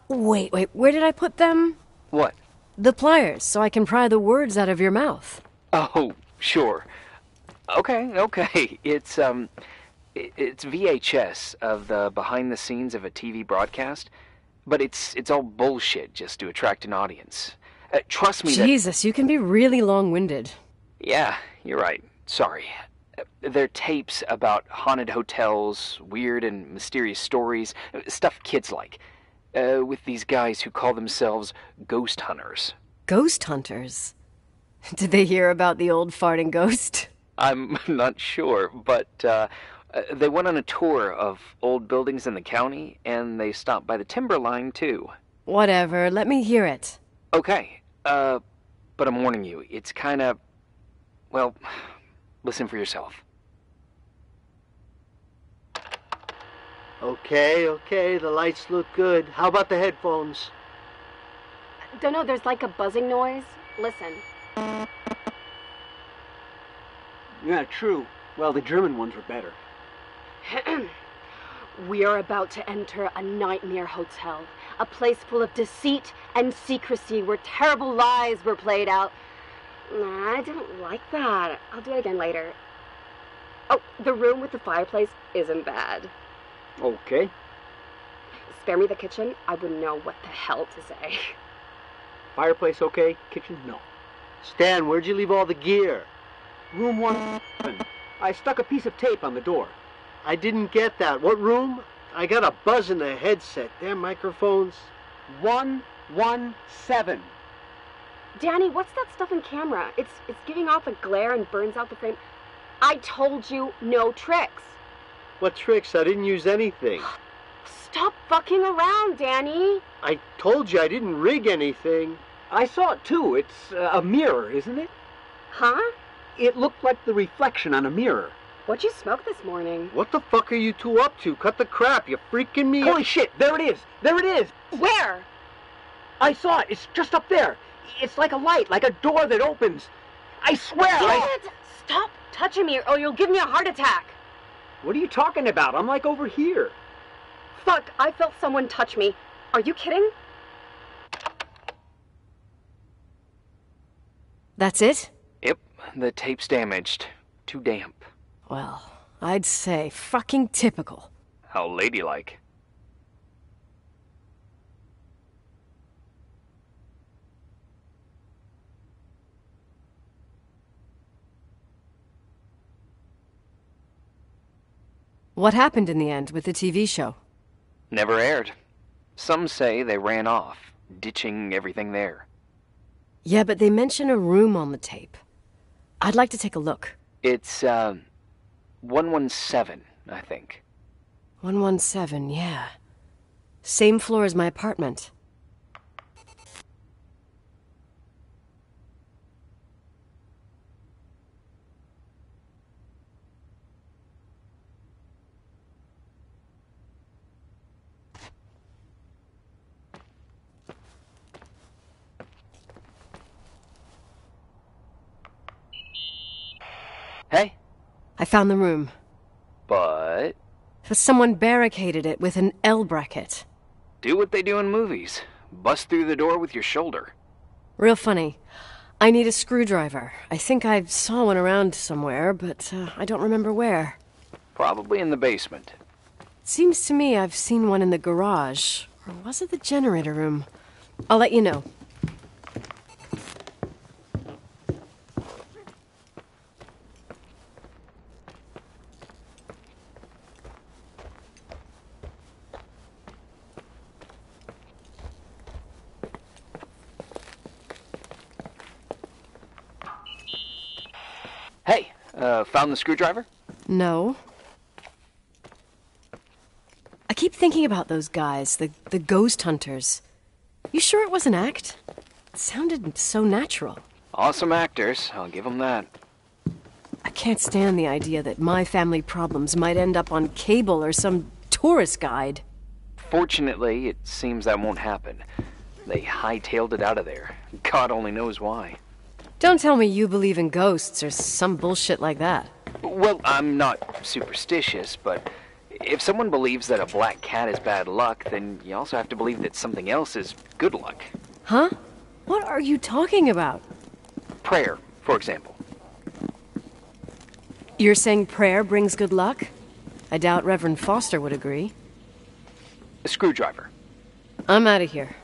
Wait, where did I put them? What? The pliers, so I can pry the words out of your mouth. Oh, sure. Okay. It's VHS of the behind the scenes of a TV broadcast, but it's all bullshit just to attract an audience. Trust me. Jesus, you can be really long-winded. Yeah, you're right. Sorry. They're tapes about haunted hotels, weird and mysterious stories, stuff kids like, with these guys who call themselves ghost hunters. Ghost hunters? Did they hear about the old farting ghost? I'm not sure, but they went on a tour of old buildings in the county, and they stopped by the timberline, too. Whatever, let me hear it. Okay, but I'm warning you, it's kinda... Well, listen for yourself. Okay, the lights look good. How about the headphones? Don't know, there's like a buzzing noise. Listen. Yeah, true. Well, the German ones were better. We are about to enter a nightmare hotel. A place full of deceit and secrecy where terrible lies were played out. Nah, I don't like that. I'll do it again later. Oh, the room with the fireplace isn't bad. Okay. Spare me the kitchen. I wouldn't know what the hell to say. Fireplace okay? Kitchen no. Stan, where'd you leave all the gear? Room 111. I stuck a piece of tape on the door. I didn't get that. What room? I got a buzz in the headset. Damn microphones. 117. Danny, what's that stuff in camera? It's giving off a glare and burns out the frame. I told you no tricks. What tricks? I didn't use anything. Stop fucking around, Danny. I told you I didn't rig anything. I saw it too. It's a mirror, isn't it? Huh? It looked like the reflection on a mirror. What'd you smoke this morning? What the fuck are you two up to? Cut the crap. You freaking me. Holy shit. There it is. There it is. Where? I saw it. It's just up there. It's like a light, like a door that opens. I swear. Stop touching me or you'll give me a heart attack. What are you talking about? I'm like over here. Fuck, I felt someone touch me. Are you kidding? That's it? Yep, the tape's damaged. Too damp. Well, I'd say fucking typical. How ladylike. What happened in the end with the TV show? Never aired. Some say they ran off. ditching everything there. Yeah, but they mention a room on the tape. I'd like to take a look. It's, 117, I think. 117, yeah. Same floor as my apartment. Hey? I found the room. But Someone barricaded it with an L bracket. do what they do in movies. Bust through the door with your shoulder. Real funny. I need a screwdriver. I think I saw one around somewhere, but I don't remember where. Probably in the basement. Seems to me I've seen one in the garage. Or was it the generator room? I'll let you know. Hey, found the screwdriver? No. I keep thinking about those guys, the ghost hunters. You sure it was an act? It sounded so natural. Awesome actors, I'll give them that. I can't stand the idea that my family problems might end up on cable or some tourist guide. Fortunately, it seems that won't happen. They hightailed it out of there. God only knows why. Don't tell me you believe in ghosts or some bullshit like that. Well, I'm not superstitious, but if someone believes that a black cat is bad luck, then you also have to believe that something else is good luck. Huh? What are you talking about? Prayer, for example. You're saying prayer brings good luck? I doubt Reverend Foster would agree. A screwdriver. I'm out of here.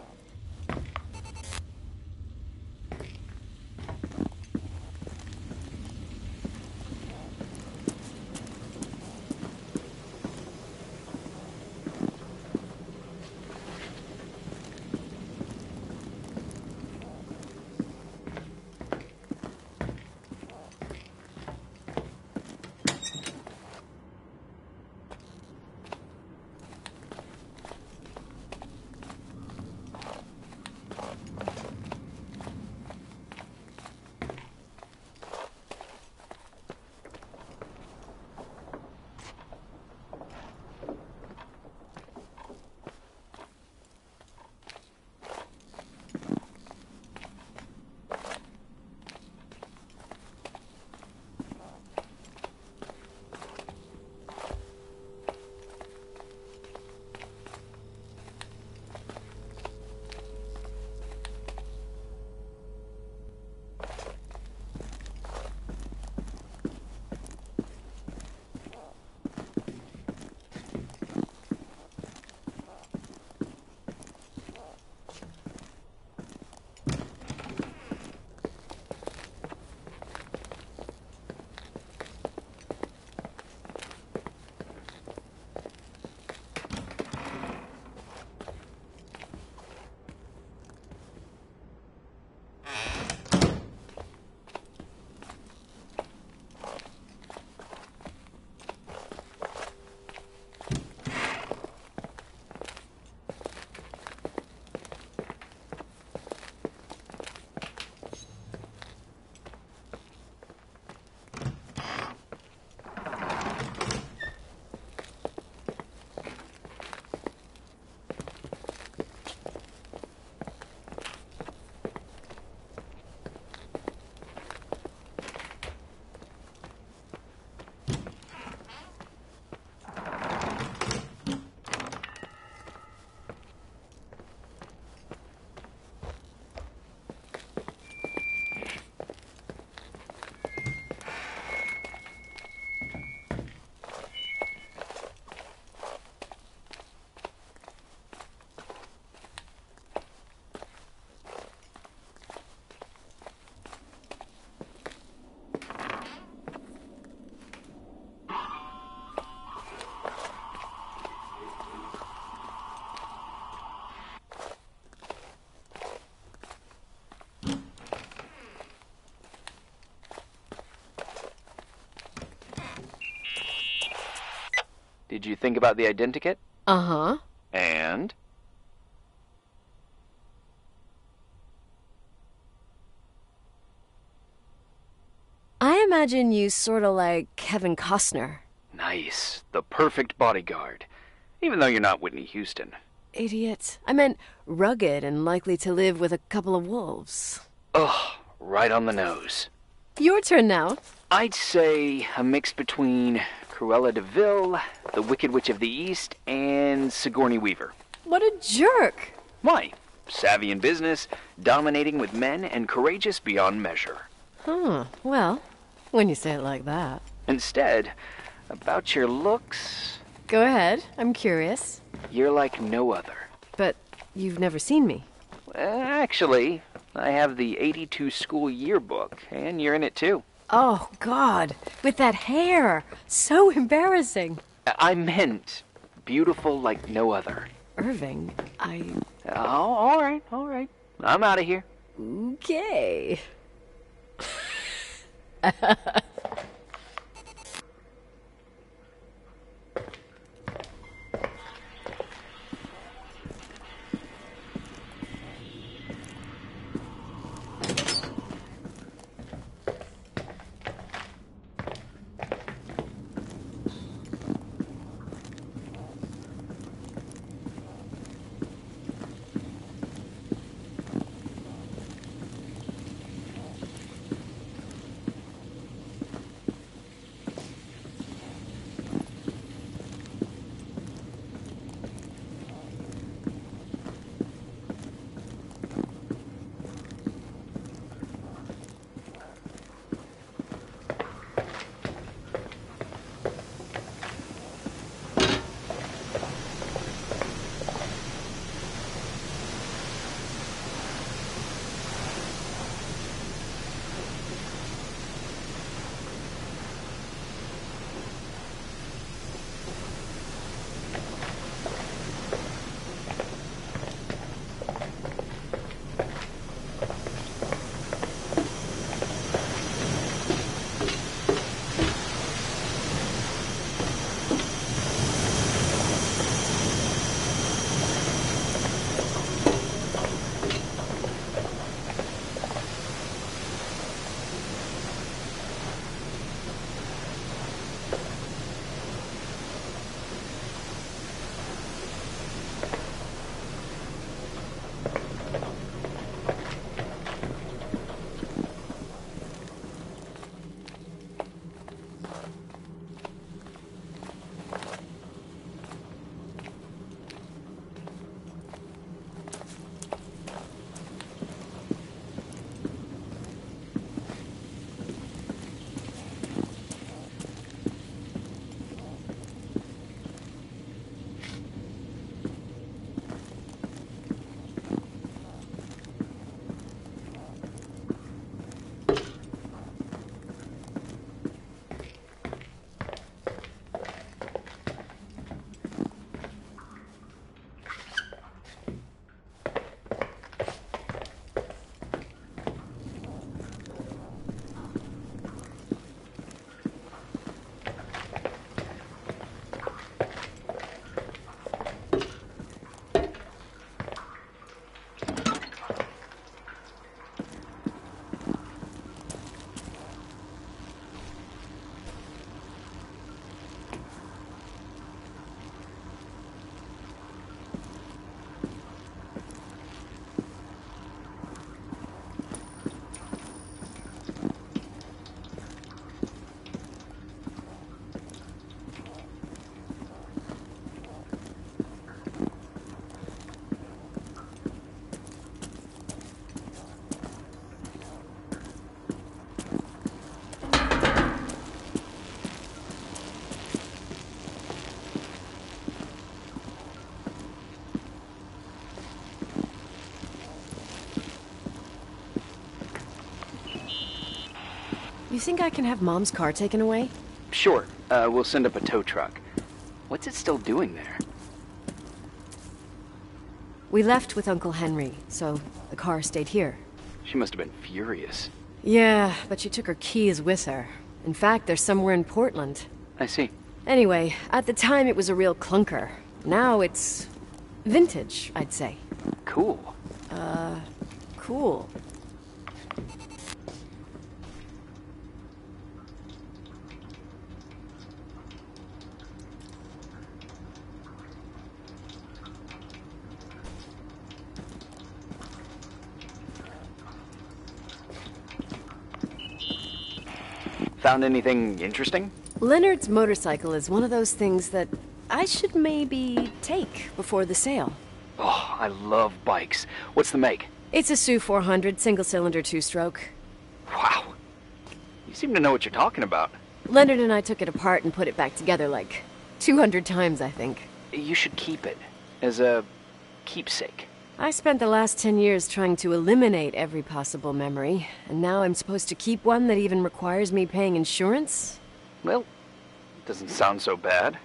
Did you think about the identikit? Uh-huh. And? I imagine you sort of like Kevin Costner. Nice. The perfect bodyguard. Even though you're not Whitney Houston. Idiot. I meant rugged and likely to live with a couple of wolves. Ugh, right on the nose. Your turn now. I'd say a mix between Cruella de Vil, the Wicked Witch of the East, and Sigourney Weaver. What a jerk. Why? Savvy in business, dominating with men, and courageous beyond measure. Huh. Well, when you say it like that. Instead, about your looks, Go ahead. I'm curious. you're like no other. But you've never seen me. Actually, I have the 82 school yearbook, and you're in it too. Oh, God. With that hair. So embarrassing. I meant beautiful like no other. Irving, Oh, all right. I'm out of here. Okay. You think I can have Mom's car taken away? Sure, we'll send up a tow truck. What's it still doing there? We left with Uncle Henry, so the car stayed here. She must have been furious. Yeah, but she took her keys with her. In fact, they're somewhere in Portland. I see. Anyway, at the time it was a real clunker. Now it's vintage, I'd say. Cool. Cool. Found anything interesting? Leonard's motorcycle is one of those things that I should maybe take before the sale. Oh, I love bikes. What's the make? It's a SU 400 single-cylinder two-stroke. Wow. You seem to know what you're talking about. Leonard and I took it apart and put it back together like 200 times, I think. You should keep it as a keepsake. I spent the last 10 years trying to eliminate every possible memory, and now I'm supposed to keep one that even requires me paying insurance? Well, doesn't sound so bad.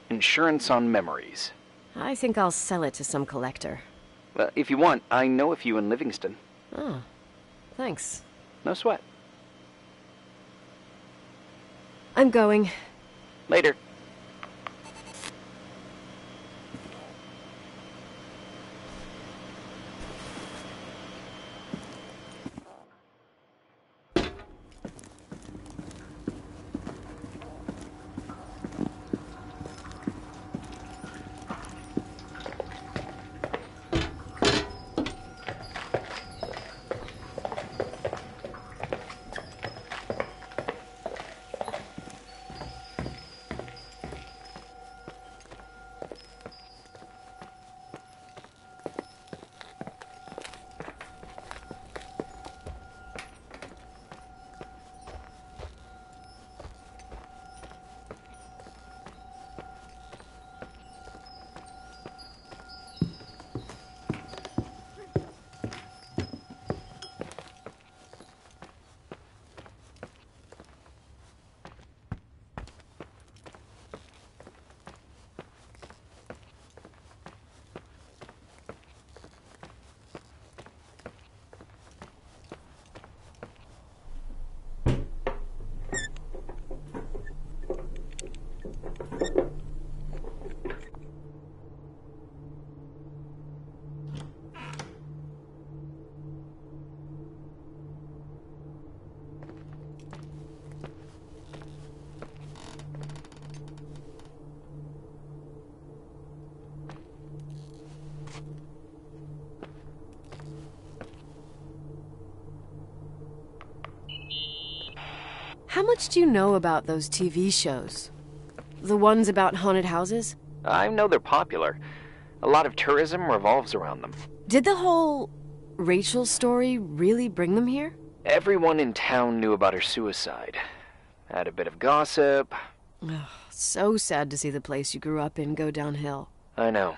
Insurance on memories. I think I'll sell it to some collector. If you want, I know a few in Livingston. Oh, thanks. No sweat. I'm going. Later. How much do you know about those TV shows? The ones about haunted houses? I know they're popular. A lot of tourism revolves around them. Did the whole Rachel story really bring them here? Everyone in town knew about her suicide. Had a bit of gossip. Ugh, so sad to see the place you grew up in go downhill. I know.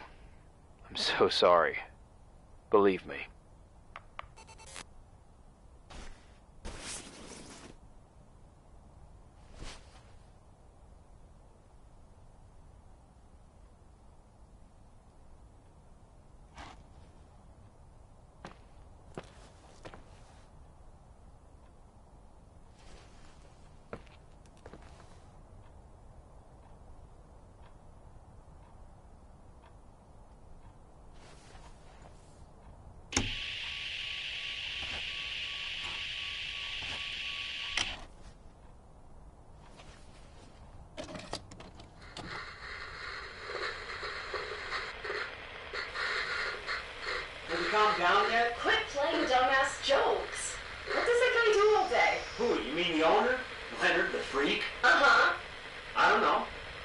I'm so sorry. Believe me. Calm down yet? Quit playing dumbass jokes. What does that guy do all day? Who, you mean the owner? Leonard, the freak? Uh-huh. I don't know.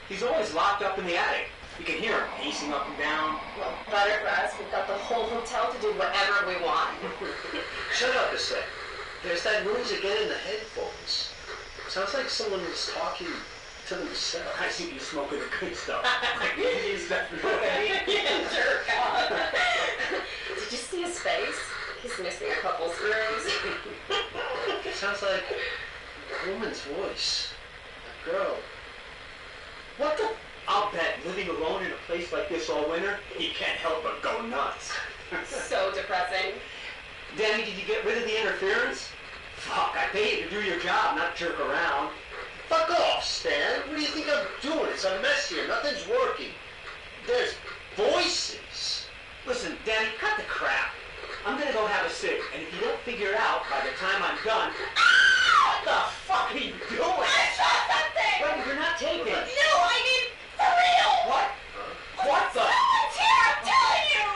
He's always locked up in the attic. You can hear him pacing up and down. Well, better for us. We've got the whole hotel to do whatever we want. Shut up a sec. There's that noise again in the headphones. Sounds like someone is talking to themselves. I see you smoking the good stuff. Is that what I mean? Yeah, jerk off. Did you see his face? He's missing a couple screws. Sounds like a woman's voice. A girl. What the? I'll bet living alone in a place like this all winter, he can't help but go nuts. So depressing. Danny, did you get rid of the interference? Fuck, I pay you to do your job, not jerk around. Fuck off, Stan. What do you think I'm doing? It's a mess here. Nothing's working. There's voices. Listen, Danny, cut the crap. I'm gonna go have a cig, and if you don't figure it out by the time I'm done... What the fuck are you doing? I saw something! Wait, you're not taping. No, I mean, for real! What? What the... Someone's here, I'm telling you!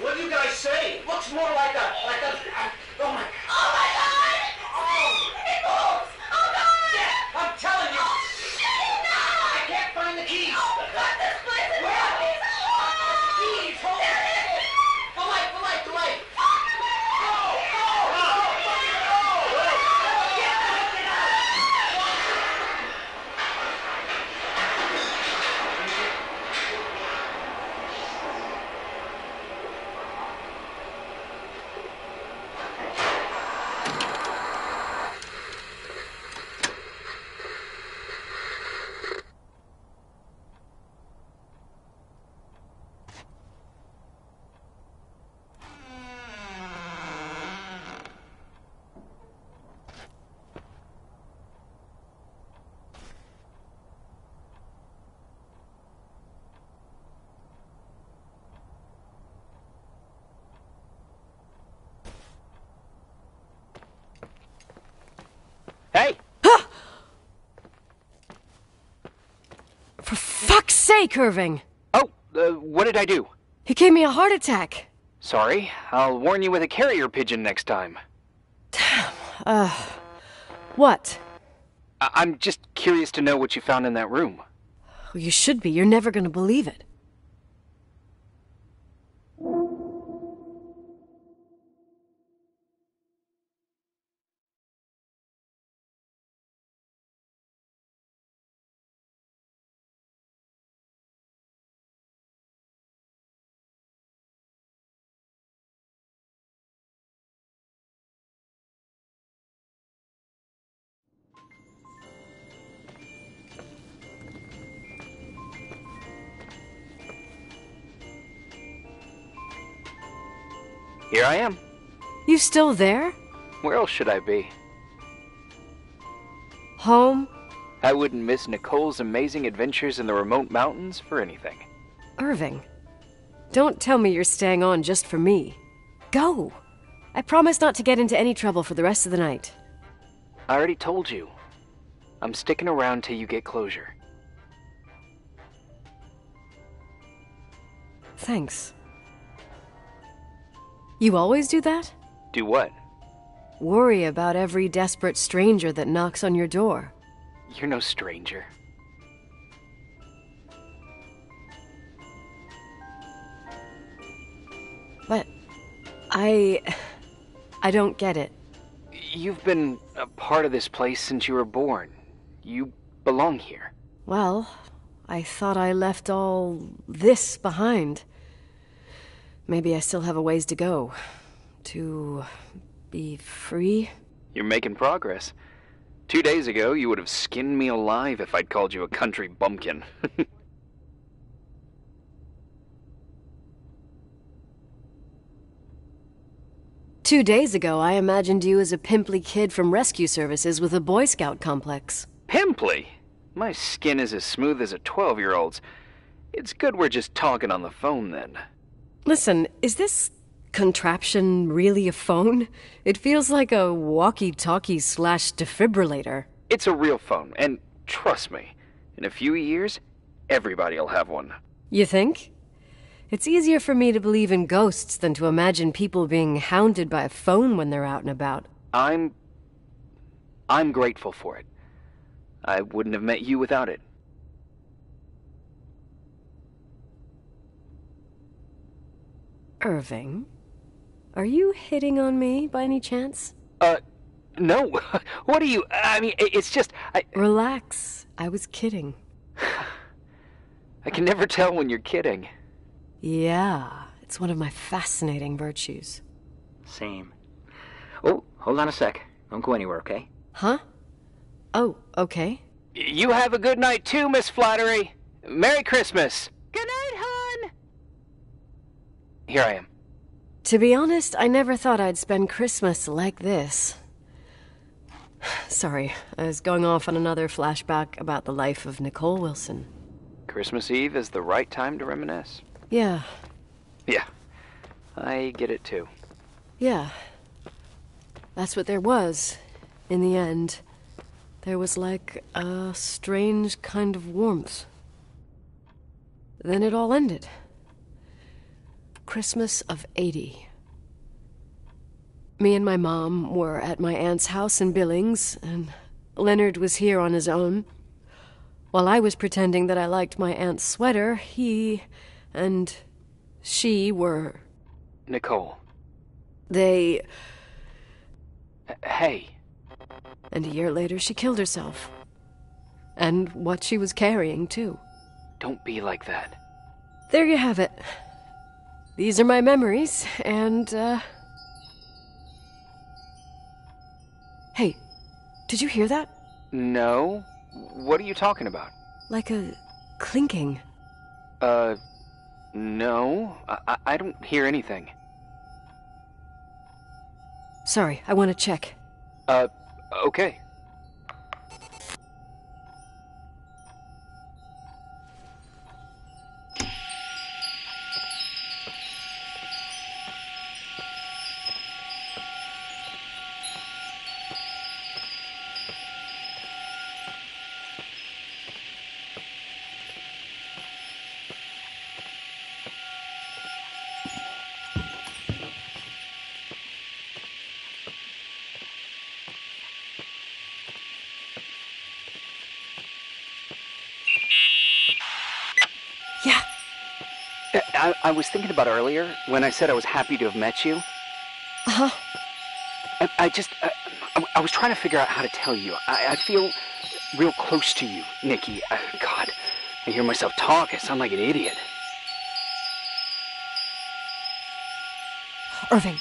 What do you guys say? It looks more like a... oh my... Oh my God! Oh! It moves! Oh God! Yeah, I'm telling you! Shit, no! I can't find the keys! Oh, God, this place is Where are heavy! keys? Hold on! There it is! The light! The light! The light! Hey! For fuck's sake, Irving! Oh, what did I do? You gave me a heart attack. Sorry, I'll warn you with a carrier pigeon next time. What? I'm just curious to know what you found in that room. Well, you should be. You're never gonna believe it. Here I am. You still there? Where else should I be? Home? I wouldn't miss Nicole's amazing adventures in the remote mountains for anything. Irving, don't tell me you're staying on just for me. Go! I promise not to get into any trouble for the rest of the night. I already told you. I'm sticking around till you get closure. Thanks. You always do that? Do what? Worry about every desperate stranger that knocks on your door. You're no stranger. But I don't get it. You've been a part of this place since you were born. You belong here. Well, I thought I left all this behind. Maybe I still have a ways to go. To be free? You're making progress. 2 days ago, you would have skinned me alive if I'd called you a country bumpkin. 2 days ago, I imagined you as a pimply kid from rescue services with a Boy Scout complex. Pimply? My skin is as smooth as a 12-year-old's. It's good we're just talking on the phone, then. Listen, is this contraption really a phone? It feels like a walkie-talkie/defibrillator. It's a real phone, and trust me, in a few years, everybody'll have one. You think? It's easier for me to believe in ghosts than to imagine people being hounded by a phone when they're out and about. I'm grateful for it. I wouldn't have met you without it. Irving, are you hitting on me by any chance? No. What are you... I mean, it's just... Relax. I was kidding. I can never tell when you're kidding. Yeah, it's one of my fascinating virtues. Same. Oh, hold on a sec. Don't go anywhere, okay? Huh? Oh, okay. You have a good night too, Miss Flattery. Merry Christmas. Good night, hon. Here I am. To be honest, I never thought I'd spend Christmas like this. Sorry, I was going off on another flashback about the life of Nicole Wilson. Christmas Eve is the right time to reminisce. Yeah. Yeah, I get it too. Yeah. That's what there was, in the end. There was like a strange kind of warmth. Then it all ended. Christmas of '80. Me and my mom were at my aunt's house in Billings, and Leonard was here on his own. While I was pretending that I liked my aunt's sweater, he and she were... Nicole. They... Hey. And a year later, she killed herself. And what she was carrying, too. Don't be like that. There you have it. These are my memories, and, Hey, did you hear that? No. What are you talking about? Like a clinking. No. I don't hear anything. Sorry, I want to check. Okay. Yeah. I was thinking about earlier when I said I was happy to have met you. Uh-huh. I was trying to figure out how to tell you. I feel real close to you, Nikki. God, I hear myself talk. I sound like an idiot. Irving,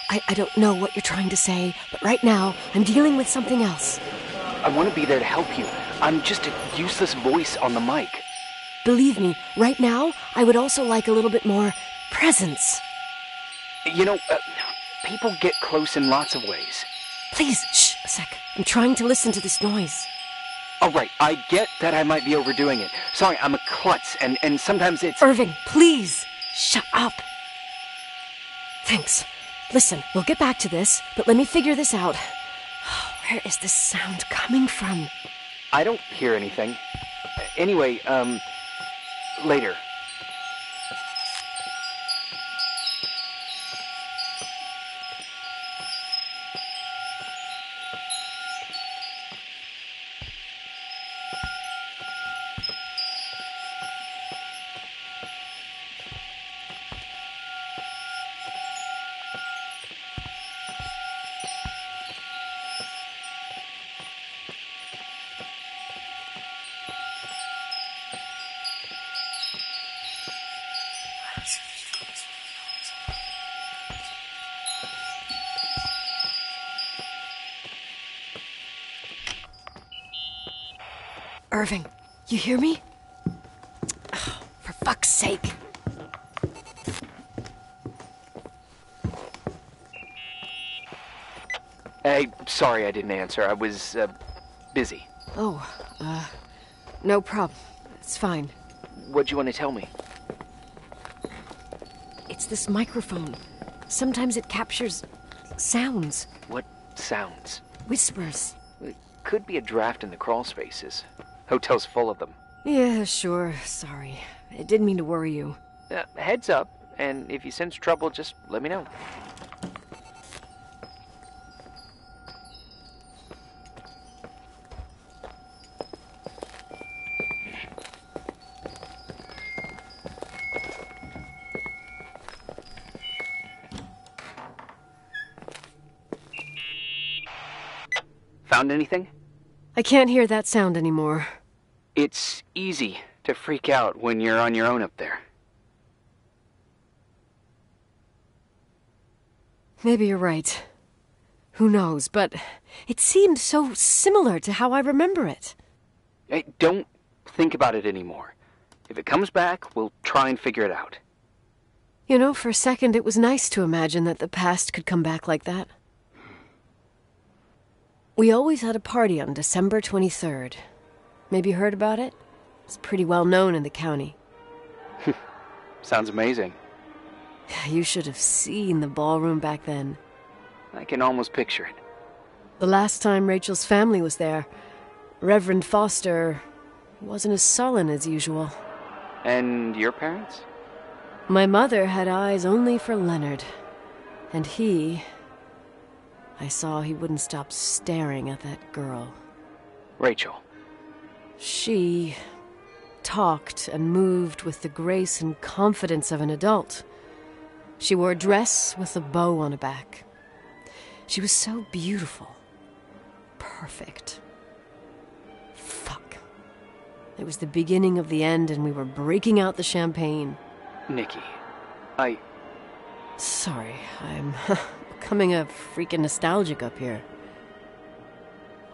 I don't know what you're trying to say, but right now, I'm dealing with something else. I want to be there to help you. I'm just a useless voice on the mic. Believe me, right now, I would also like a little bit more presence. You know, people get close in lots of ways. Please, shh, a sec. I'm trying to listen to this noise. All right, I get that I might be overdoing it. Sorry, I'm a klutz, and sometimes it's... Irving, please, shut up. Thanks. Listen, we'll get back to this, but let me figure this out. Where is this sound coming from? I don't hear anything. Anyway, later. Irving, you hear me? Oh, for fuck's sake. Hey, sorry I didn't answer. I was, busy. Oh, no problem. It's fine. What'd you want to tell me? It's this microphone. Sometimes it captures sounds. What sounds? Whispers. It could be a draft in the crawl spaces. Hotel's full of them. Yeah, sure. Sorry. I didn't mean to worry you. Heads up, and if you sense trouble, just let me know. Found anything? I can't hear that sound anymore. It's easy to freak out when you're on your own up there. Maybe you're right. Who knows, but it seemed so similar to how I remember it. Hey, don't think about it anymore. If it comes back, we'll try and figure it out. You know, for a second it was nice to imagine that the past could come back like that. We always had a party on December 23rd. Maybe you heard about it? It's pretty well known in the county. Sounds amazing. You should have seen the ballroom back then. I can almost picture it. The last time Rachel's family was there, Reverend Foster wasn't as sullen as usual. And your parents? My mother had eyes only for Leonard. And I saw he wouldn't stop staring at that girl. Rachel. She talked and moved with the grace and confidence of an adult. She wore a dress with a bow on her back. She was so beautiful. Perfect. Fuck. It was the beginning of the end, and we were breaking out the champagne. Nikki, Sorry, I'm becoming a freaking nostalgic up here.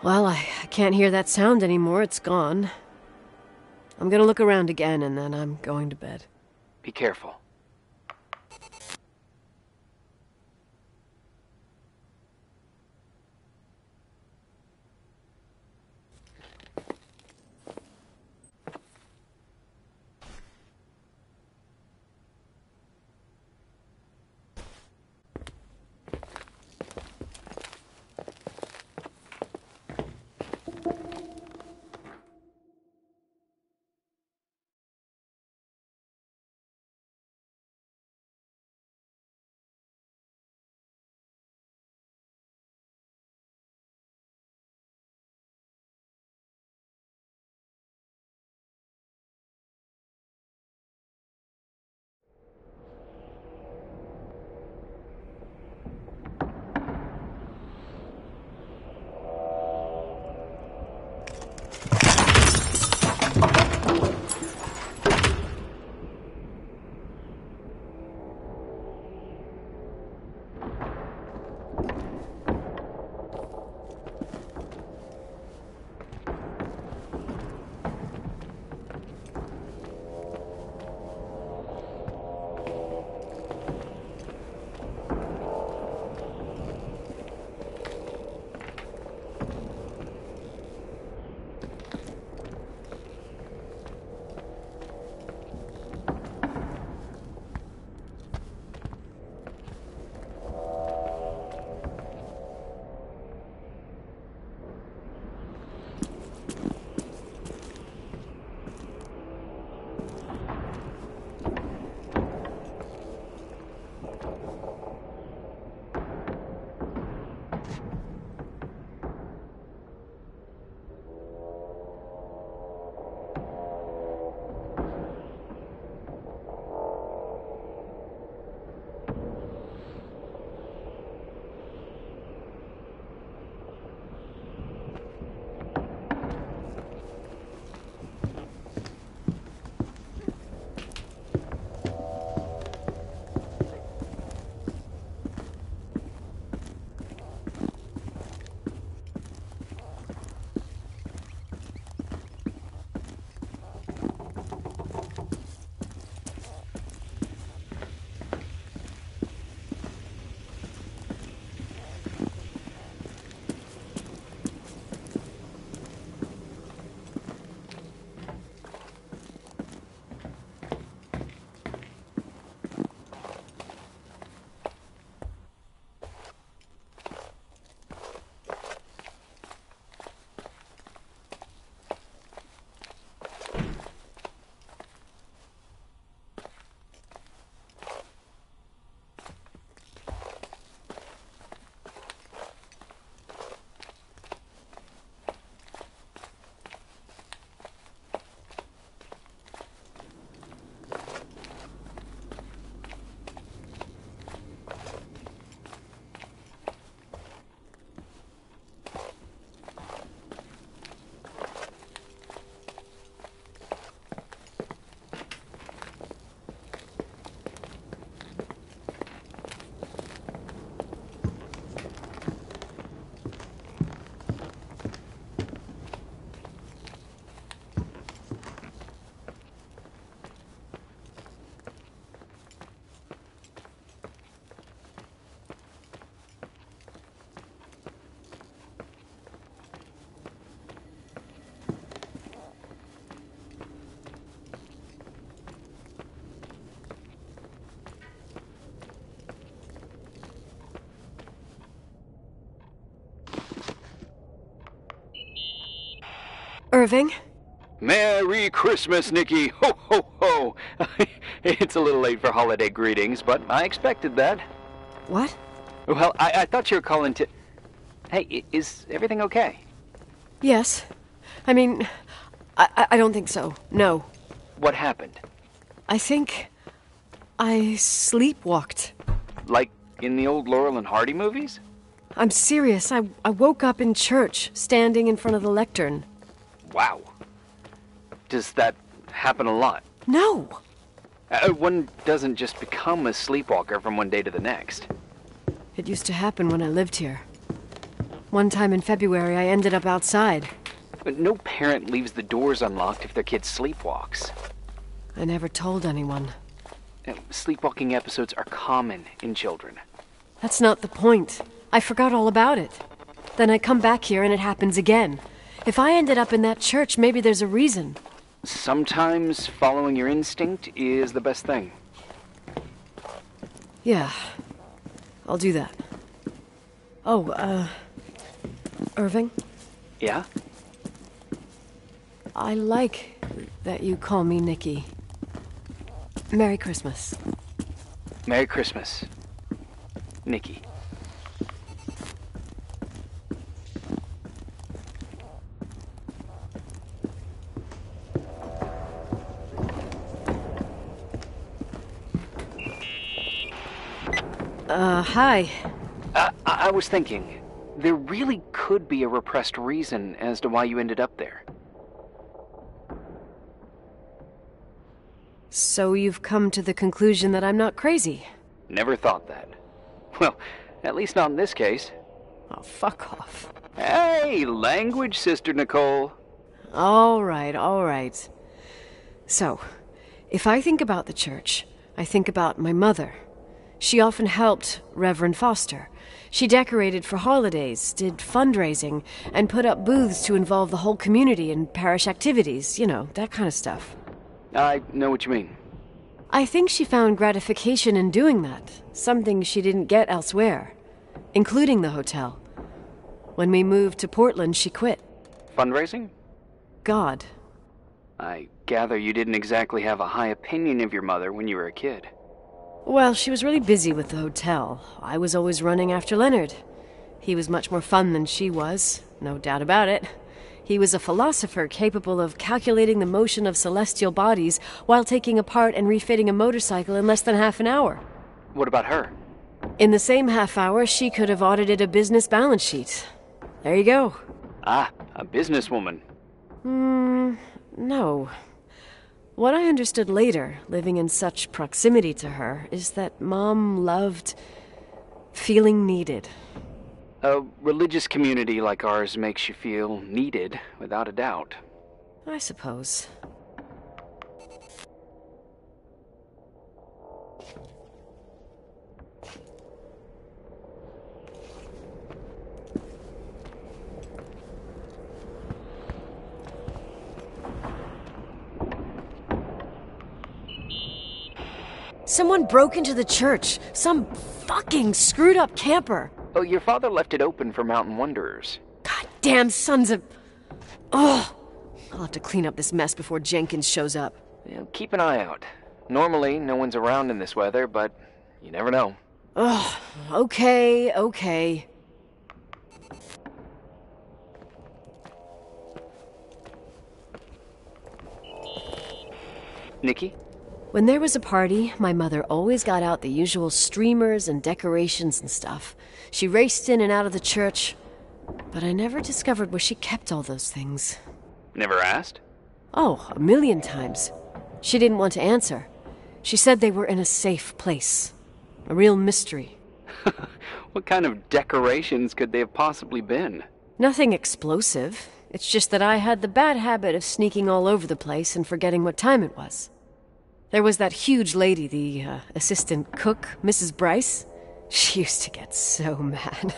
Well, I can't hear that sound anymore. It's gone. I'm gonna look around again, and then I'm going to bed. Be careful. Irving? Merry Christmas, Nikki! Ho, ho, ho! It's a little late for holiday greetings, but I expected that. What? Well, I thought you were calling to... Hey, is everything okay? Yes. I mean, I don't think so. No. What happened? I think I sleepwalked. Like in the old Laurel and Hardy movies? I'm serious. I woke up in church, standing in front of the lectern. Wow. Does that happen a lot? No. One doesn't just become a sleepwalker from one day to the next. It used to happen when I lived here. One time in February, I ended up outside. But no parent leaves the doors unlocked if their kid sleepwalks. I never told anyone. Sleepwalking episodes are common in children. That's not the point. I forgot all about it. Then I come back here and it happens again. If I ended up in that church, maybe there's a reason. Sometimes following your instinct is the best thing. Yeah, I'll do that. Oh, Irving? Yeah? I like that you call me Nikki. Merry Christmas. Merry Christmas, Nikki. Hi. I was thinking, there really could be a repressed reason as to why you ended up there. So you've come to the conclusion that I'm not crazy? Never thought that. Well, at least not in this case. Oh, fuck off. Hey, language, Sister Nicole. All right. So, if I think about the church, I think about my mother. She often helped Reverend Foster. She decorated for holidays, did fundraising, and put up booths to involve the whole community in parish activities, you know, that kind of stuff. I know what you mean. I think she found gratification in doing that, something she didn't get elsewhere, including the hotel. When we moved to Portland, she quit. Fundraising? God. I gather you didn't exactly have a high opinion of your mother when you were a kid. Well, she was really busy with the hotel. I was always running after Leonard. He was much more fun than she was, no doubt about it. He was a philosopher capable of calculating the motion of celestial bodies while taking apart and refitting a motorcycle in less than half an hour. What about her? In the same half hour, she could have audited a business balance sheet. There you go. Ah, a businesswoman. No. What I understood later, living in such proximity to her, is that Mom loved feeling needed. A religious community like ours makes you feel needed, without a doubt. I suppose. Someone broke into the church. Some fucking screwed up camper. Oh, your father left it open for mountain wanderers. God damn sons of... Ugh. I'll have to clean up this mess before Jenkins shows up. Yeah, keep an eye out. Normally, no one's around in this weather, but you never know. Ugh. Okay. Nikki? When there was a party, my mother always got out the usual streamers and decorations and stuff. She raced in and out of the church, but I never discovered where she kept all those things. Never asked? Oh, 1,000,000 times. She didn't want to answer. She said they were in a safe place. A real mystery. What kind of decorations could they have possibly been? Nothing explosive. It's just that I had the bad habit of sneaking all over the place and forgetting what time it was. There was that huge lady, the assistant cook, Mrs. Bryce. She used to get so mad.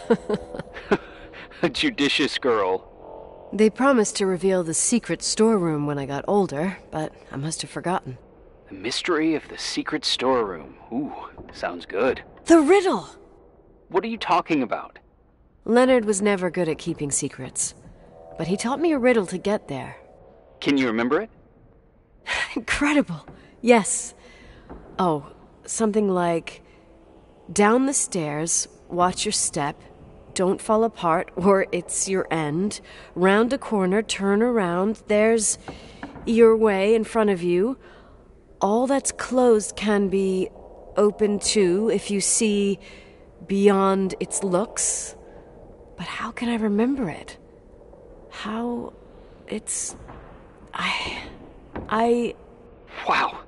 A judicious girl. They promised to reveal the secret storeroom when I got older, but I must have forgotten. The mystery of the secret storeroom. Ooh, sounds good. The riddle! What are you talking about? Leonard was never good at keeping secrets, but he taught me a riddle to get there, Can you remember it? Incredible. Yes. Oh, something like, down the stairs, watch your step, don't fall apart or it's your end, round a corner, turn around, there's your way in front of you. All that's closed can be open too if you see beyond its looks. But how can I remember it? How... it's... I... Wow.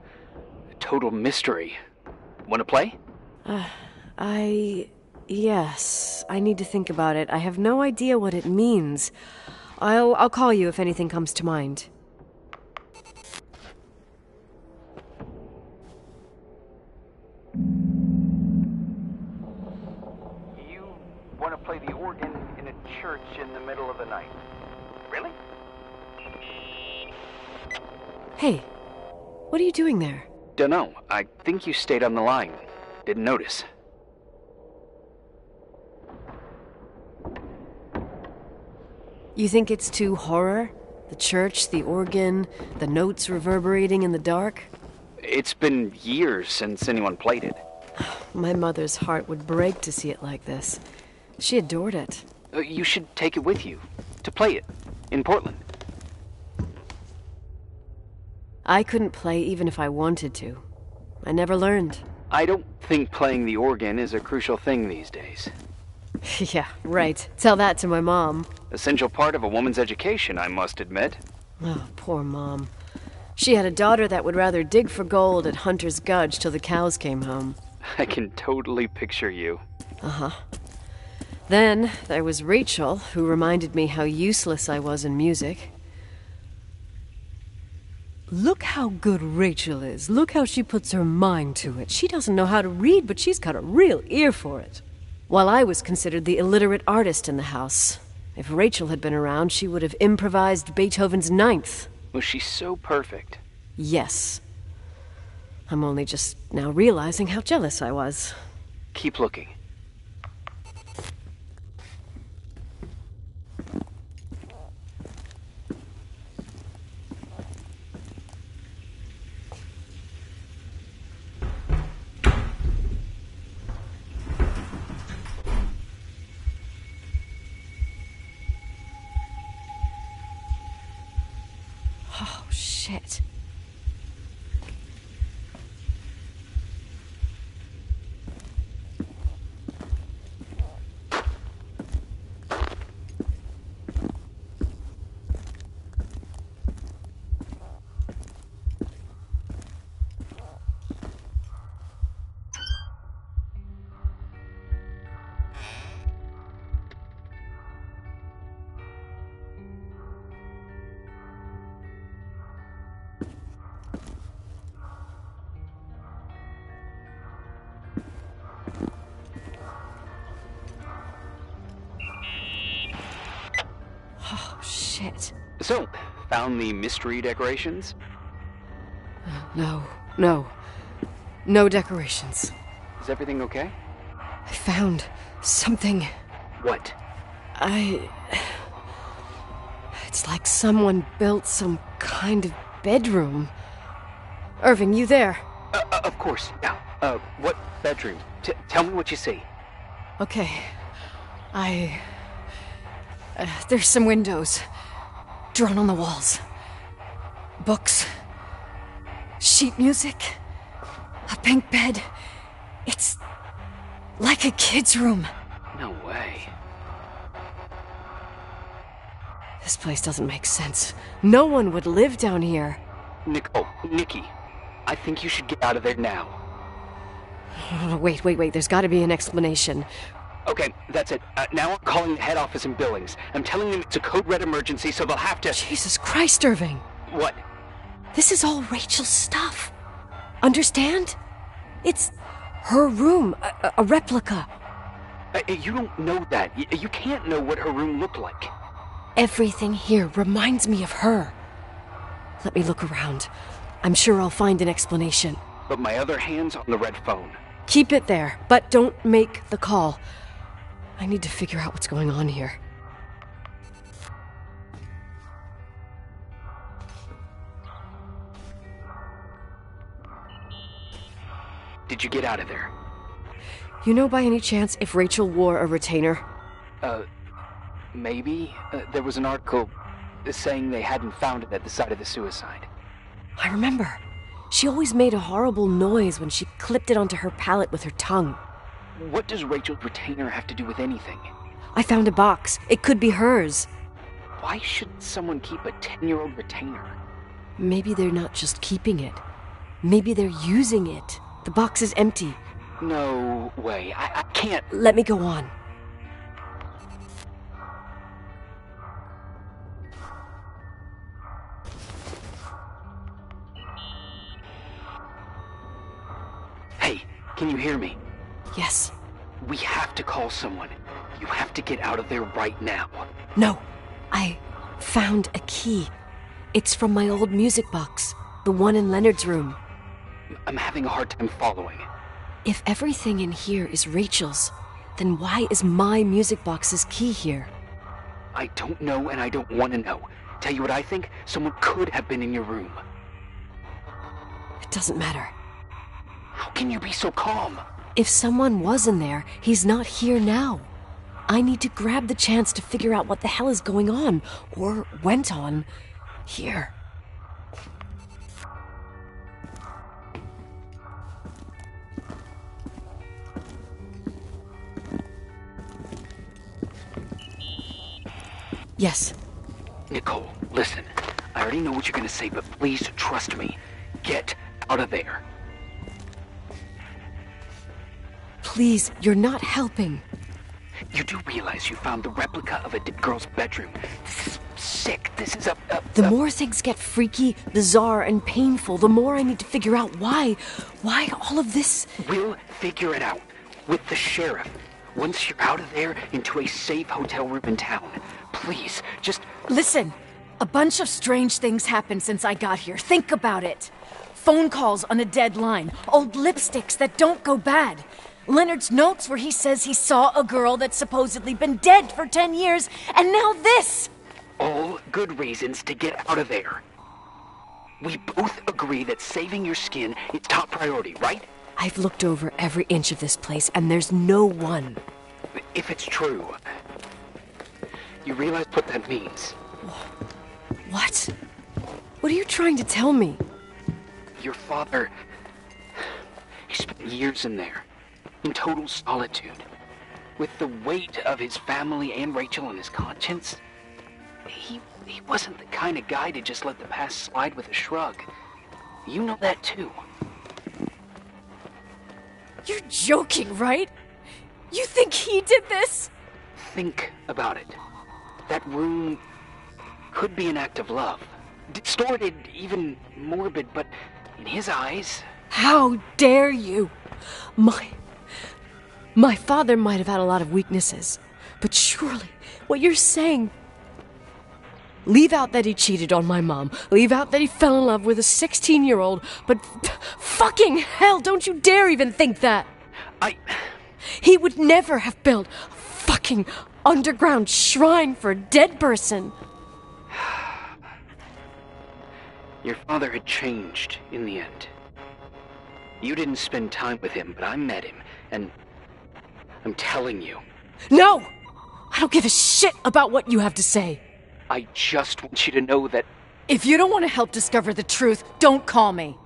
A total mystery. Want to play? Yes. I need to think about it. I have no idea what it means. I'll call you if anything comes to mind. You want to play the organ in a church in the middle of the night? Really? Hey, what are you doing there? Dunno. I think you stayed on the line. Didn't notice. You think it's too horror? The church, the organ, the notes reverberating in the dark? It's been years since anyone played it. My mother's heart would break to see it like this. She adored it. You should take it with you. To play it. In Portland. I couldn't play even if I wanted to. I never learned. I don't think playing the organ is a crucial thing these days. Yeah, right. Tell that to my mom. Essential part of a woman's education, I must admit. Oh, poor Mom. She had a daughter that would rather dig for gold at Hunter's Gulch till the cows came home. I can totally picture you. Uh-huh. Then there was Rachel, who reminded me how useless I was in music. Look how good Rachel is. Look how she puts her mind to it. She doesn't know how to read, but she's got a real ear for it. While I was considered the illiterate artist in the house. If Rachel had been around, she would have improvised Beethoven's Ninth. Was she so perfect? Yes. I'm only just now realizing how jealous I was. Keep looking. Oh, shit. Oh, shit. So, found the mystery decorations? No. No decorations. Is everything okay? I found something. What? It's like someone built some kind of bedroom. Irving, you there? Of course. Now, what bedroom? Tell me what you see. Okay. There's some windows. Drawn on the walls. Books. Sheet music. A pink bed. It's like a kid's room. No way. This place doesn't make sense. No one would live down here. Nikki. I think you should get out of there now. Wait. There's got to be an explanation. Okay, that's it. Now I'm calling the head office in Billings. I'm telling them it's a code red emergency, so they'll have to... Jesus Christ, Irving. What? This is all Rachel's stuff. Understand? It's her room, a replica. You don't know that. You can't know what her room looked like. Everything here reminds me of her. Let me look around. I'm sure I'll find an explanation. But my other hand's on the red phone. Keep it there, but don't make the call. I need to figure out what's going on here. Did you get out of there? You know by any chance if Rachel wore a retainer? Maybe. There was an article saying they hadn't found it at the site of the suicide. I remember. She always made a horrible noise when she clipped it onto her palate with her tongue. What does Rachel's retainer have to do with anything? I found a box. It could be hers. Why should someone keep a 10-year-old retainer? Maybe they're not just keeping it. Maybe they're using it. The box is empty. No way. I can't. Let me go on. Hey, can you hear me? Yes. We have to call someone. You have to get out of there right now. No. I found a key. It's from my old music box. The one in Leonard's room. I'm having a hard time following. If everything in here is Rachel's, then why is my music box's key here? I don't know and I don't want to know. Tell you what I think? Someone could have been in your room. It doesn't matter. How can you be so calm? If someone was in there, he's not here now. I need to grab the chance to figure out what the hell is going on, or went on, here. Yes. Nicole, listen. I already know what you're gonna say, but please trust me. Get out of there. Please, you're not helping. You do realize you found the replica of a dead girl's bedroom. This is sick. This is The more things get freaky, bizarre, and painful, the more I need to figure out why all of this... We'll figure it out. With the sheriff. Once you're out of there, into a safe hotel room in town. Please, just... Listen, a bunch of strange things happened since I got here. Think about it. Phone calls on a dead line. Old lipsticks that don't go bad. Leonard's notes where he says he saw a girl that's supposedly been dead for 10 years, and now this! All good reasons to get out of there. We both agree that saving your skin is top priority, right? I've looked over every inch of this place, and there's no one. If it's true, you realize what that means. What? What are you trying to tell me? Your father... he spent years in there. In total solitude. With the weight of his family and Rachel on his conscience. He wasn't the kind of guy to just let the past slide with a shrug. You know that too. You're joking, right? You think he did this? Think about it. That room could be an act of love. Distorted, even morbid, but in his eyes... How dare you? My father might have had a lot of weaknesses, but surely what you're saying... Leave out that he cheated on my mom. Leave out that he fell in love with a 16-year-old, but fucking hell, don't you dare even think that! He would never have built a fucking underground shrine for a dead person. Your father had changed in the end. You didn't spend time with him, but I met him, and I'm telling you. No! I don't give a shit about what you have to say. I just want you to know that... If you don't want to help discover the truth, don't call me.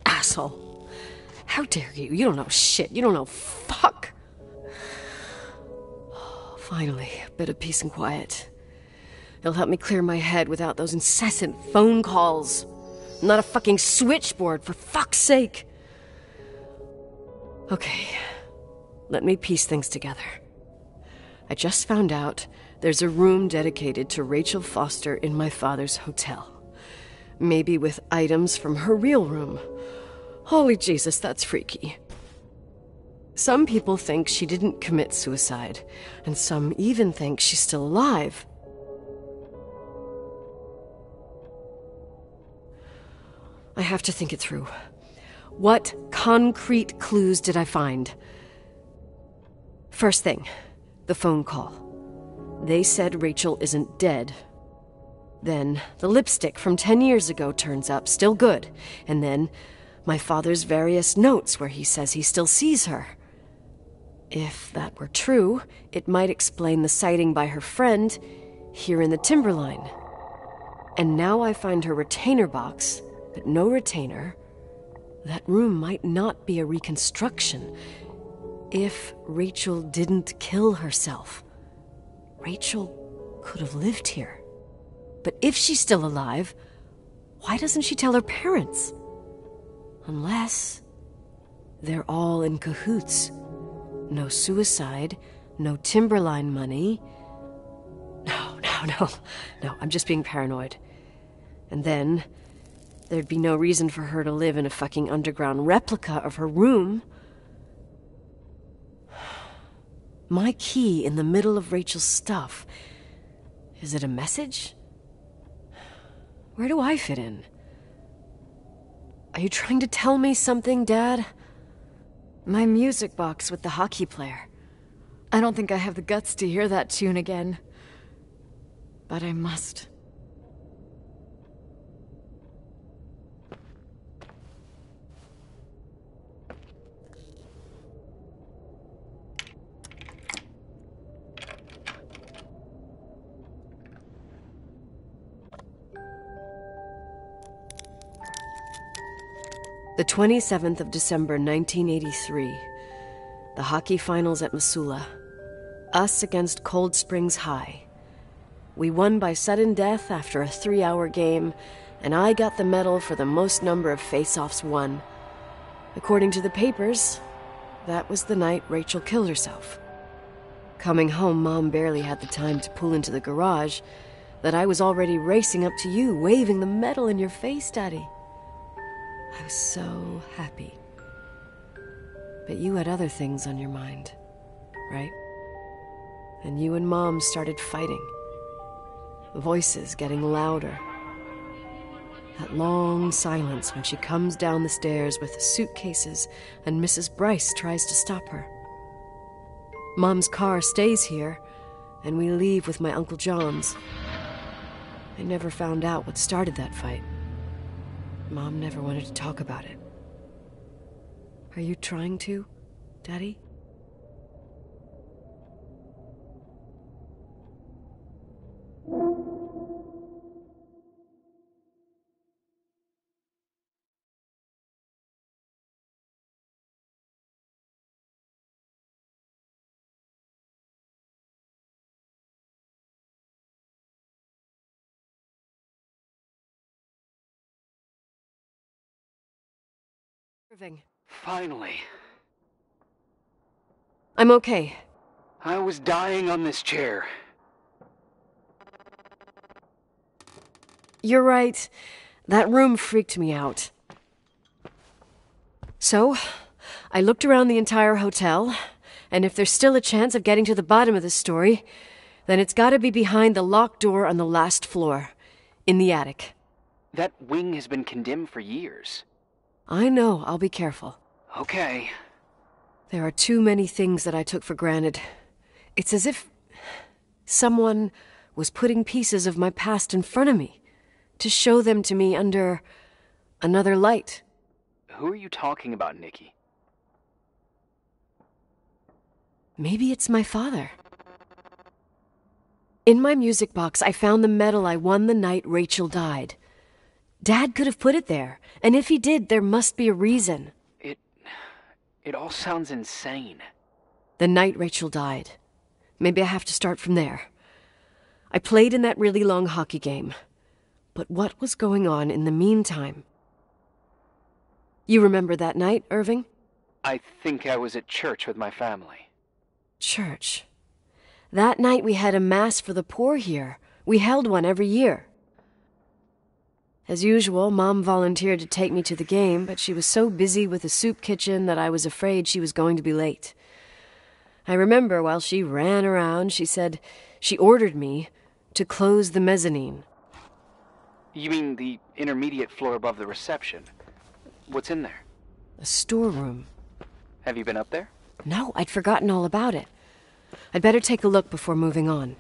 Asshole. How dare you? You don't know shit. You don't know fuck. Finally, a bit of peace and quiet. It'll help me clear my head without those incessant phone calls. I'm not a fucking switchboard, for fuck's sake. Okay, let me piece things together. I just found out there's a room dedicated to Rachel Foster in my father's hotel. Maybe with items from her real room. Holy Jesus, that's freaky. Some people think she didn't commit suicide, and some even think she's still alive. I have to think it through. What concrete clues did I find? First thing, the phone call. They said Rachel isn't dead. Then the lipstick from 10 years ago turns up, still good. And then my father's various notes where he says he still sees her. If that were true, it might explain the sighting by her friend here in the timberline. And now I find her retainer box, but no retainer. That room might not be a reconstruction. If Rachel didn't kill herself, Rachel could have lived here. But if she's still alive, why doesn't she tell her parents? Unless they're all in cahoots. No suicide, no timberline money. No, I'm just being paranoid. And then there'd be no reason for her to live in a fucking underground replica of her room. My key in the middle of Rachel's stuff. Is it a message? Where do I fit in? Are you trying to tell me something, Dad? My music box with the hockey player. I don't think I have the guts to hear that tune again. But I must. The 27th of December, 1983. The hockey finals at Missoula. Us against Cold Springs High. We won by sudden death after a 3-hour game, and I got the medal for the most number of face-offs won. According to the papers, that was the night Rachel killed herself. Coming home, Mom barely had the time to pull into the garage that I was already racing up to you, waving the medal in your face, Daddy. I was so happy. But you had other things on your mind, right? And you and Mom started fighting. Voices getting louder. That long silence when she comes down the stairs with the suitcases and Mrs. Bryce tries to stop her. Mom's car stays here, and we leave with my Uncle John's. I never found out what started that fight. Mom never wanted to talk about it. Are you trying to, Daddy? Irving. Finally. I'm okay. I was dying on this chair. You're right. That room freaked me out. So, I looked around the entire hotel, and if there's still a chance of getting to the bottom of this story, then it's gotta be behind the locked door on the last floor, in the attic. That wing has been condemned for years. I know, I'll be careful. Okay. There are too many things that I took for granted. It's as if someone was putting pieces of my past in front of me to show them to me under another light. Who are you talking about, Nikki? Maybe it's my father. In my music box, I found the medal I won the night Rachel died. Dad could have put it there, and if he did, there must be a reason. It all sounds insane. The night Rachel died. Maybe I have to start from there. I played in that really long hockey game. But what was going on in the meantime? You remember that night, Irving? I think I was at church with my family. Church. That night we had a mass for the poor here. We held one every year. As usual, Mom volunteered to take me to the game, but she was so busy with the soup kitchen that I was afraid she was going to be late. I remember while she ran around, she said she ordered me to close the mezzanine. You mean the intermediate floor above the reception? What's in there? A storeroom. Have you been up there? No, I'd forgotten all about it. I'd better take a look before moving on.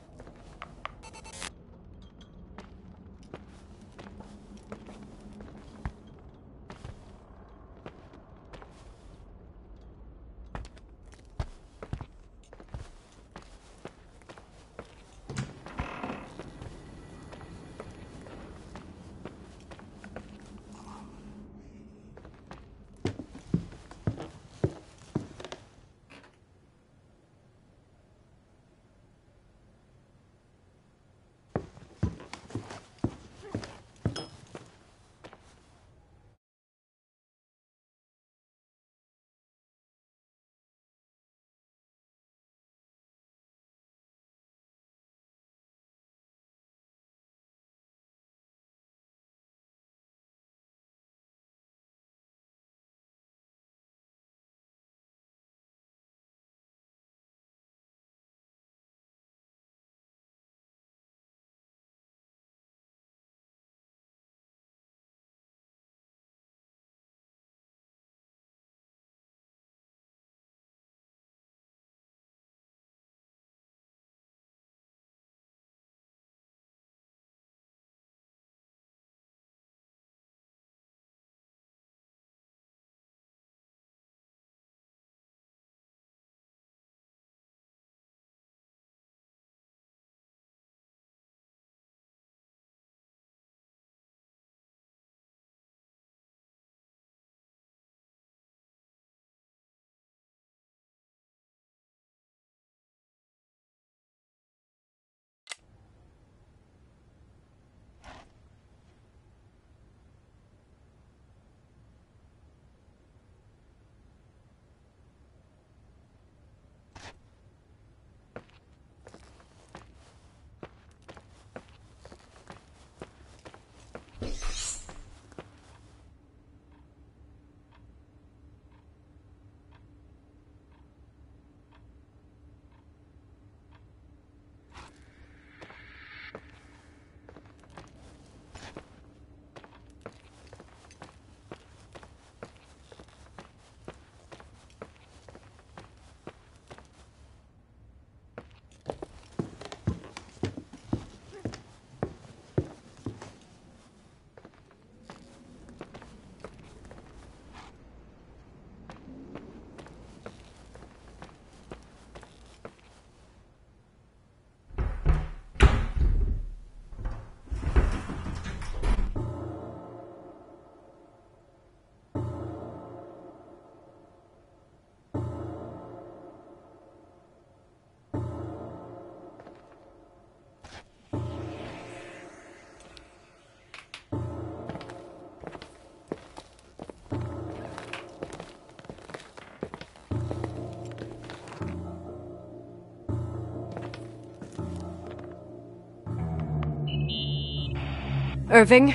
Irving?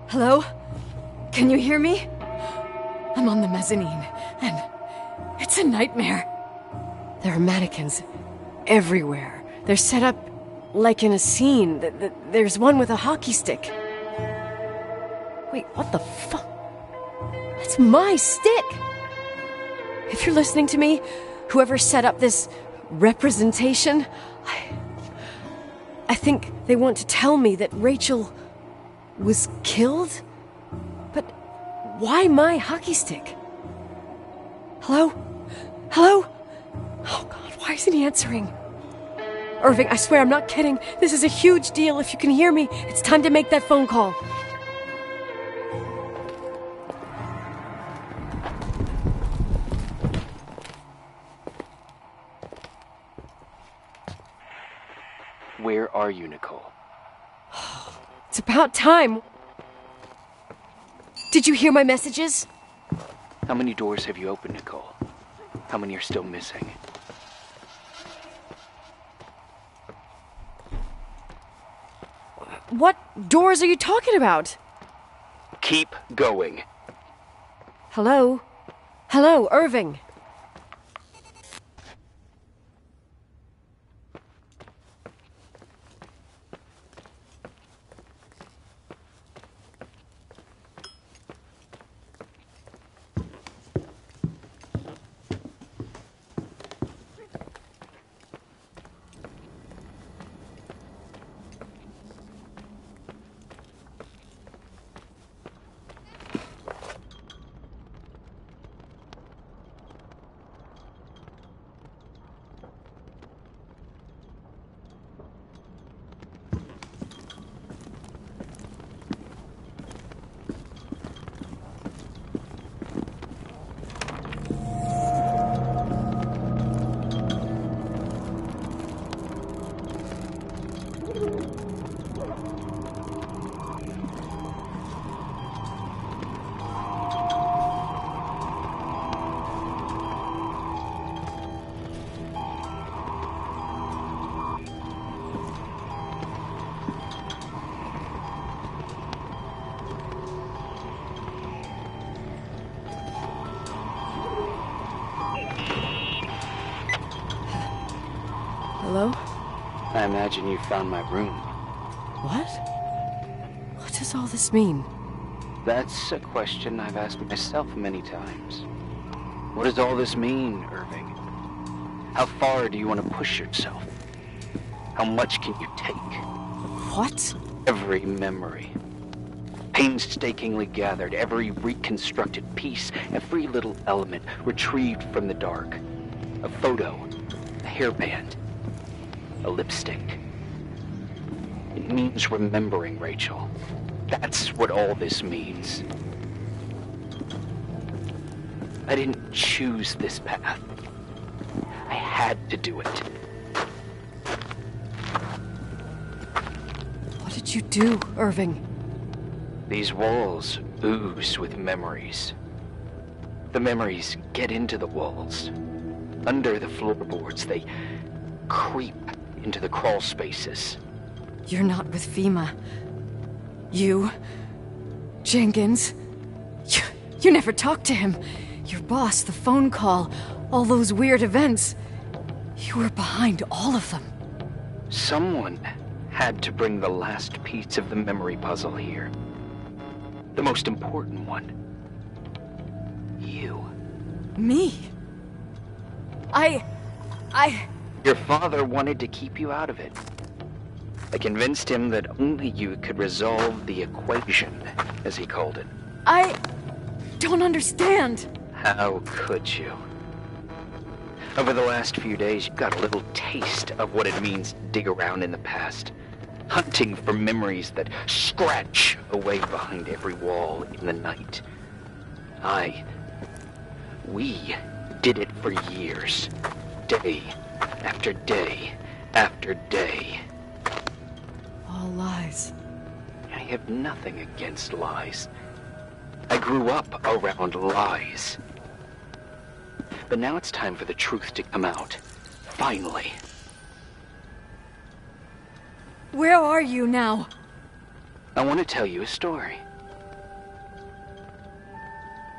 Hello? Can you hear me? I'm on the mezzanine, and it's a nightmare. There are mannequins everywhere. They're set up like in a scene. There's one with a hockey stick. Wait, what the fuck? That's my stick! If you're listening to me, whoever set up this representation, I think they want to tell me that Rachel was killed? But why my hockey stick? Hello? Hello? Oh God, why isn't he answering? Irving, I swear I'm not kidding. This is a huge deal. If you can hear me, it's time to make that phone call. Where are you, Nicole? It's about time. Did you hear my messages? How many doors have you opened, Nicole? How many are still missing? What doors are you talking about? Keep going. Hello? Hello, Irving. Hello? I imagine you found my room. What? What does all this mean? That's a question I've asked myself many times. What does all this mean, Irving? How far do you want to push yourself? How much can you take? What? Every memory. Painstakingly gathered, every reconstructed piece, every little element retrieved from the dark. A photo, a hairband, a lipstick. It means remembering, Rachel. That's what all this means. I didn't choose this path. I had to do it. What did you do, Irving? These walls ooze with memories. The memories get into the walls. Under the floorboards, they creep into the crawl spaces. You're not with FEMA. You... Jenkins... You never talked to him. Your boss, the phone call, all those weird events. You were behind all of them. Someone had to bring the last piece of the memory puzzle here. The most important one. You. Me? Your father wanted to keep you out of it. I convinced him that only you could resolve the equation, as he called it. I don't understand. How could you? Over the last few days, you got a little taste of what it means to dig around in the past. Hunting for memories that scratch away behind every wall in the night. We did it for years. Day after day after day. All lies. I have nothing against lies. I grew up around lies. But now it's time for the truth to come out. Finally. Where are you now? I want to tell you a story.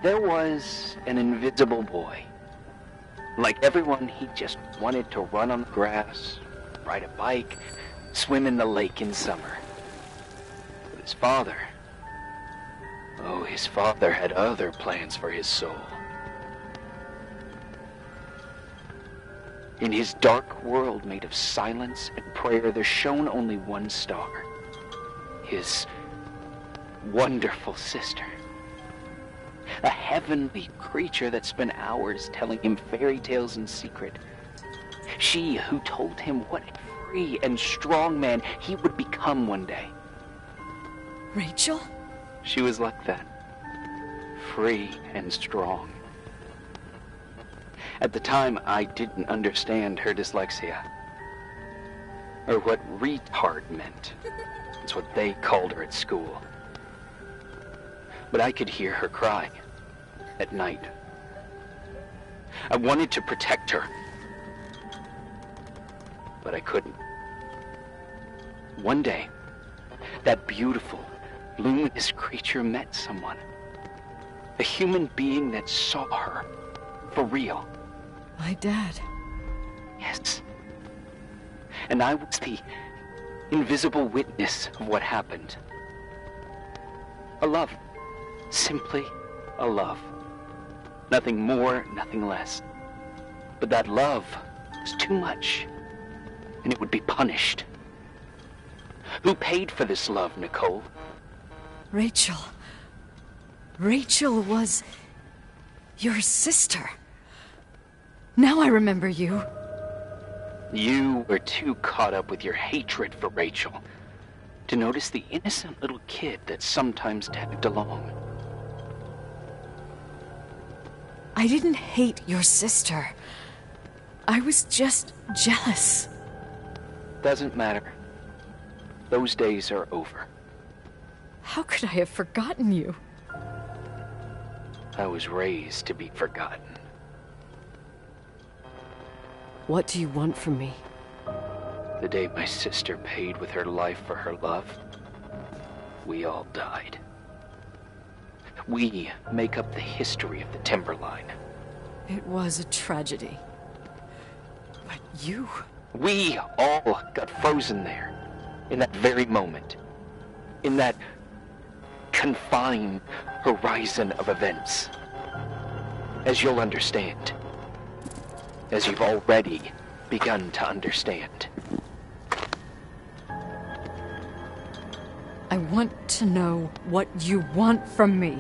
There was an invisible boy. Like everyone, he just wanted to run on the grass, ride a bike, swim in the lake in summer. But his father... Oh, his father had other plans for his soul. In his dark world made of silence and prayer, there shone only one star. His wonderful sister. A heavenly creature that spent hours telling him fairy tales in secret. She who told him what a free and strong man he would become one day. Rachel? She was like that. Free and strong. At the time, I didn't understand her dyslexia. Or what retard meant. It's what they called her at school. But I could hear her cry. At night. I wanted to protect her. But I couldn't. One day, that beautiful, luminous creature met someone. A human being that saw her. For real. My dad. Yes. And I was the invisible witness of what happened. A love. Simply a love. Nothing more, nothing less. But that love was too much, and it would be punished. Who paid for this love, Nicole? Rachel. Rachel was your sister. Now I remember you. You were too caught up with your hatred for Rachel to notice the innocent little kid that sometimes tagged along. I didn't hate your sister. I was just jealous. Doesn't matter. Those days are over. How could I have forgotten you? I was raised to be forgotten. What do you want from me? The day my sister paid with her life for her love, we all died. We make up the history of the Timberline. It was a tragedy. But you... We all got frozen there, in that very moment, in that confined horizon of events. As you'll understand, as you've already begun to understand. I want to know what you want from me.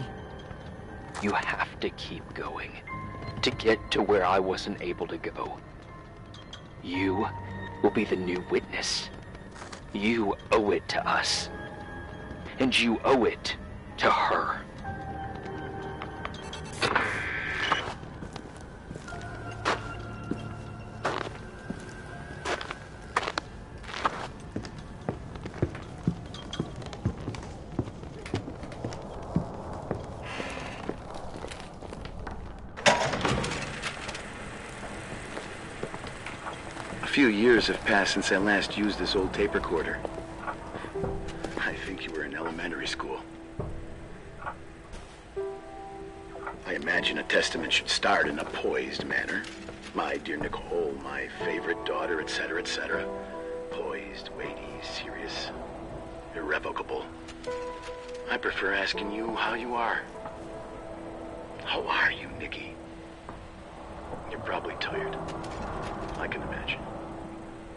You have to keep going to get to where I wasn't able to go. You will be the new witness. You owe it to us. And you owe it to her. A few years have passed since I last used this old tape recorder. I think you were in elementary school. I imagine a testament should start in a poised manner. My dear Nicole, my favorite daughter, etc., etc. Poised, weighty, serious, irrevocable. I prefer asking you how you are. How are you, Nikki? You're probably tired. I can imagine.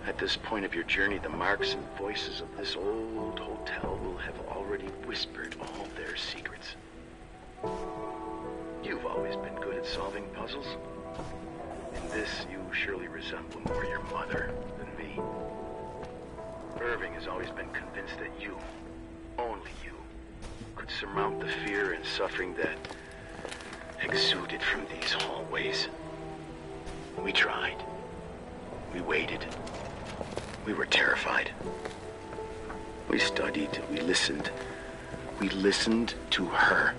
At this point of your journey, the marks and voices of this old hotel will have already whispered all their secrets. You've always been good at solving puzzles. In this, you surely resemble more your mother than me. Irving has always been convinced that you, only you, could surmount the fear and suffering that exuded from these hallways. We tried. We waited. We were terrified. We studied. We listened. We listened to her.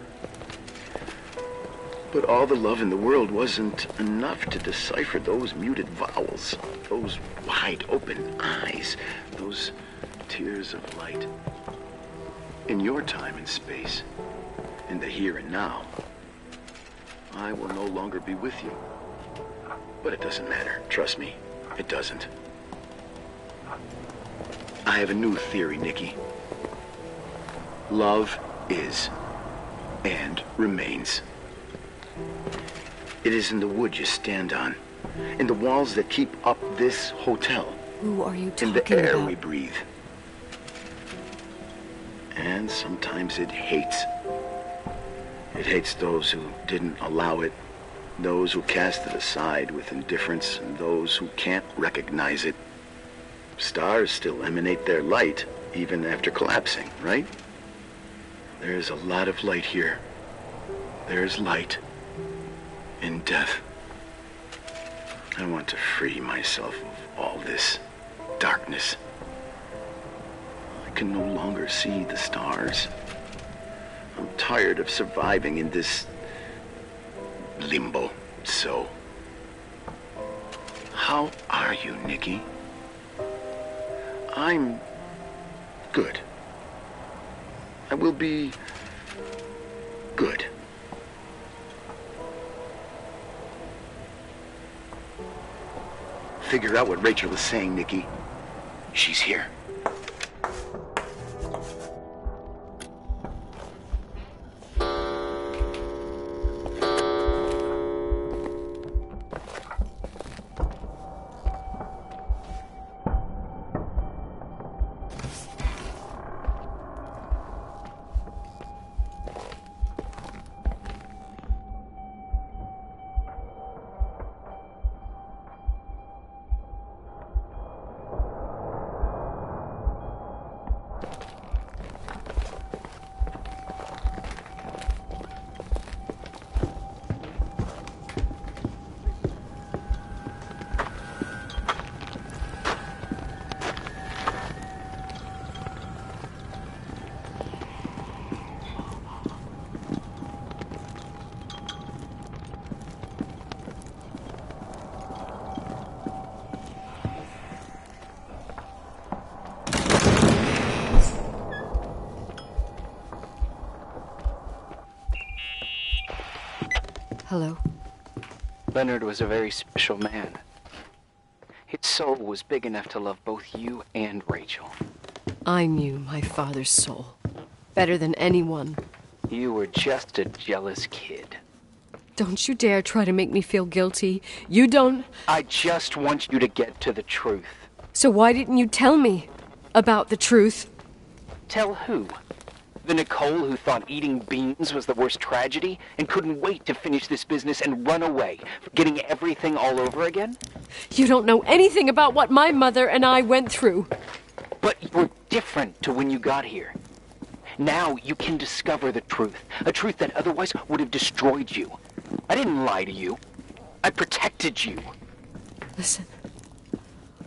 But all the love in the world wasn't enough to decipher those muted vowels, those wide open eyes, those tears of light. In your time and space, in the here and now, I will no longer be with you. But it doesn't matter. Trust me, it doesn't. I have a new theory, Nikki. Love is and remains. It is in the wood you stand on, in the walls that keep up this hotel, Who are you talking in the air about? we breathe. And sometimes it hates. It hates those who didn't allow it, those who cast it aside with indifference, and those who can't recognize it. Stars still emanate their light, even after collapsing, right? There's a lot of light here. There's light in death. I want to free myself of all this darkness. I can no longer see the stars. I'm tired of surviving in this limbo. So, how are you, Nikki? I'm good. I will be good. Figure out what Rachel is saying, Nikki. She's here. Hello? Leonard was a very special man. His soul was big enough to love both you and Rachel. I knew my father's soul better than anyone. You were just a jealous kid. Don't you dare try to make me feel guilty. You don't... I just want you to get to the truth. So why didn't you tell me about the truth? Tell who? The Nicole who thought eating beans was the worst tragedy and couldn't wait to finish this business and run away, forgetting everything all over again? You don't know anything about what my mother and I went through. But you're different to when you got here. Now you can discover the truth, a truth that otherwise would have destroyed you. I didn't lie to you. I protected you. Listen,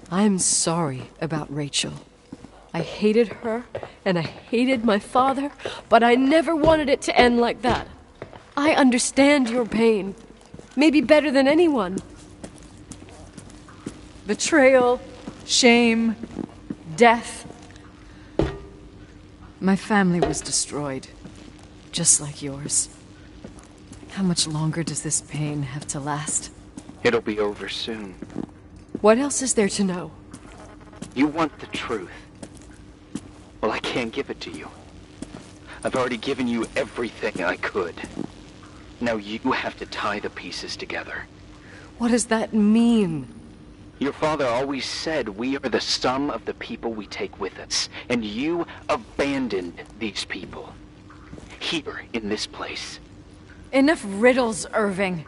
I'm sorry about Rachel. I hated her, and I hated my father, but I never wanted it to end like that. I understand your pain, maybe better than anyone. Betrayal, shame, death. My family was destroyed, just like yours. How much longer does this pain have to last? It'll be over soon. What else is there to know? You want the truth. Well, I can't give it to you. I've already given you everything I could. Now you have to tie the pieces together. What does that mean? Your father always said we are the sum of the people we take with us, and you abandoned these people. Here, in this place. Enough riddles, Irving.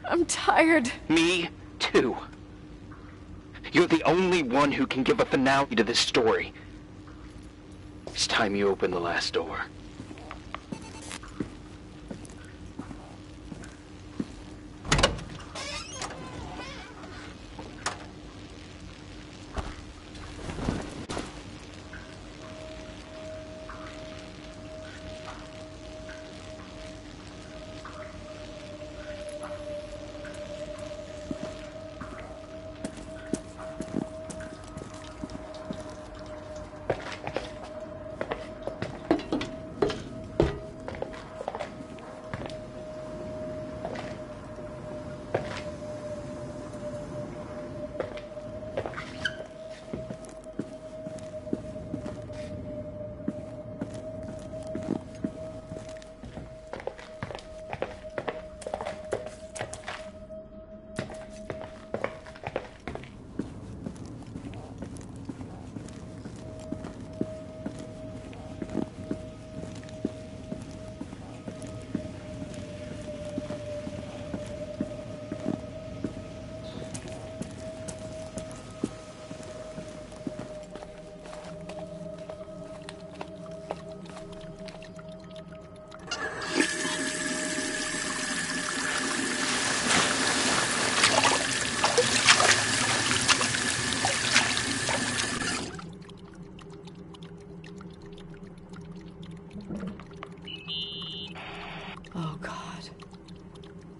I'm tired. Me, too. You're the only one who can give a finale to this story. It's time you open the last door.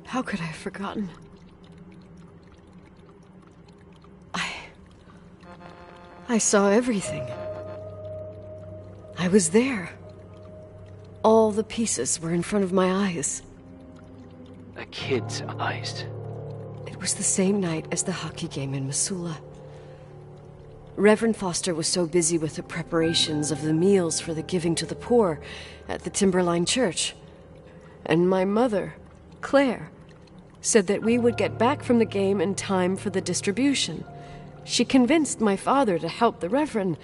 How could I have forgotten? I saw everything. I was there. All the pieces were in front of my eyes. A kid's eyes. It was the same night as the hockey game in Missoula. Reverend Foster was so busy with the preparations of the meals for the giving to the poor at the Timberline Church. And my mother, Claire, said that we would get back from the game in time for the distribution. She convinced my father to help the Reverend,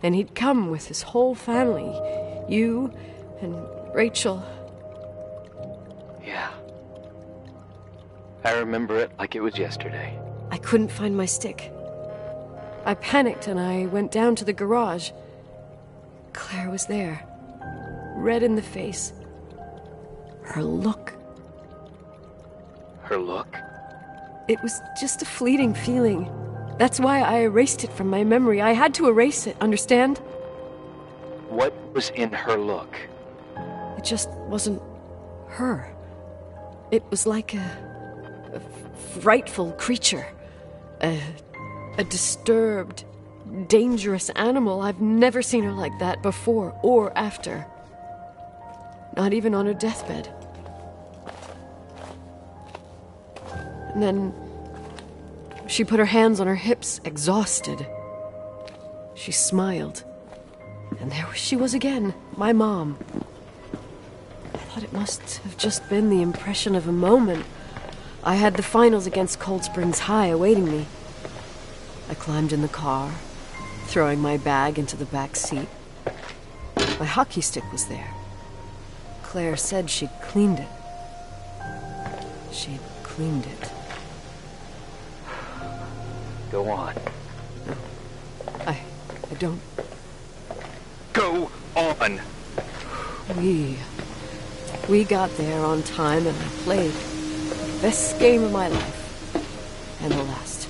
and he'd come with his whole family. You and Rachel. Yeah. I remember it like it was yesterday. I couldn't find my stick. I panicked and I went down to the garage. Claire was there, red in the face. Her look. Her look? It was just a fleeting feeling. That's why I erased it from my memory. I had to erase it, understand? What was in her look? It just wasn't her. It was like a frightful creature. A disturbed, dangerous animal. I've never seen her like that before or after. Not even on her deathbed. And then She put her hands on her hips, exhausted. She smiled. And there she was again, my mom. I thought it must have just been the impression of a moment. I had the finals against Cold Springs High awaiting me. I climbed in the car, throwing my bag into the back seat. My hockey stick was there. Claire said she'd cleaned it. She'd cleaned it. Go on. No. I don't. Go on! We got there on time and I played the best game of my life. And the last.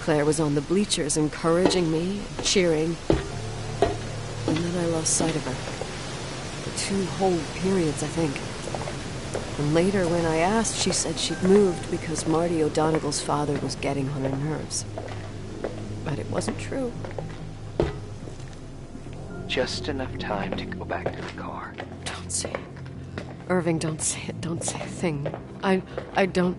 Claire was on the bleachers encouraging me, and cheering. And then I lost sight of her. For 2 whole periods, I think. And later, when I asked, she said she'd moved because Marty O'Donegal's father was getting on her nerves. But it wasn't true. Just enough time to go back to the car. Don't say it. Irving, don't say it. Don't say a thing. I don't...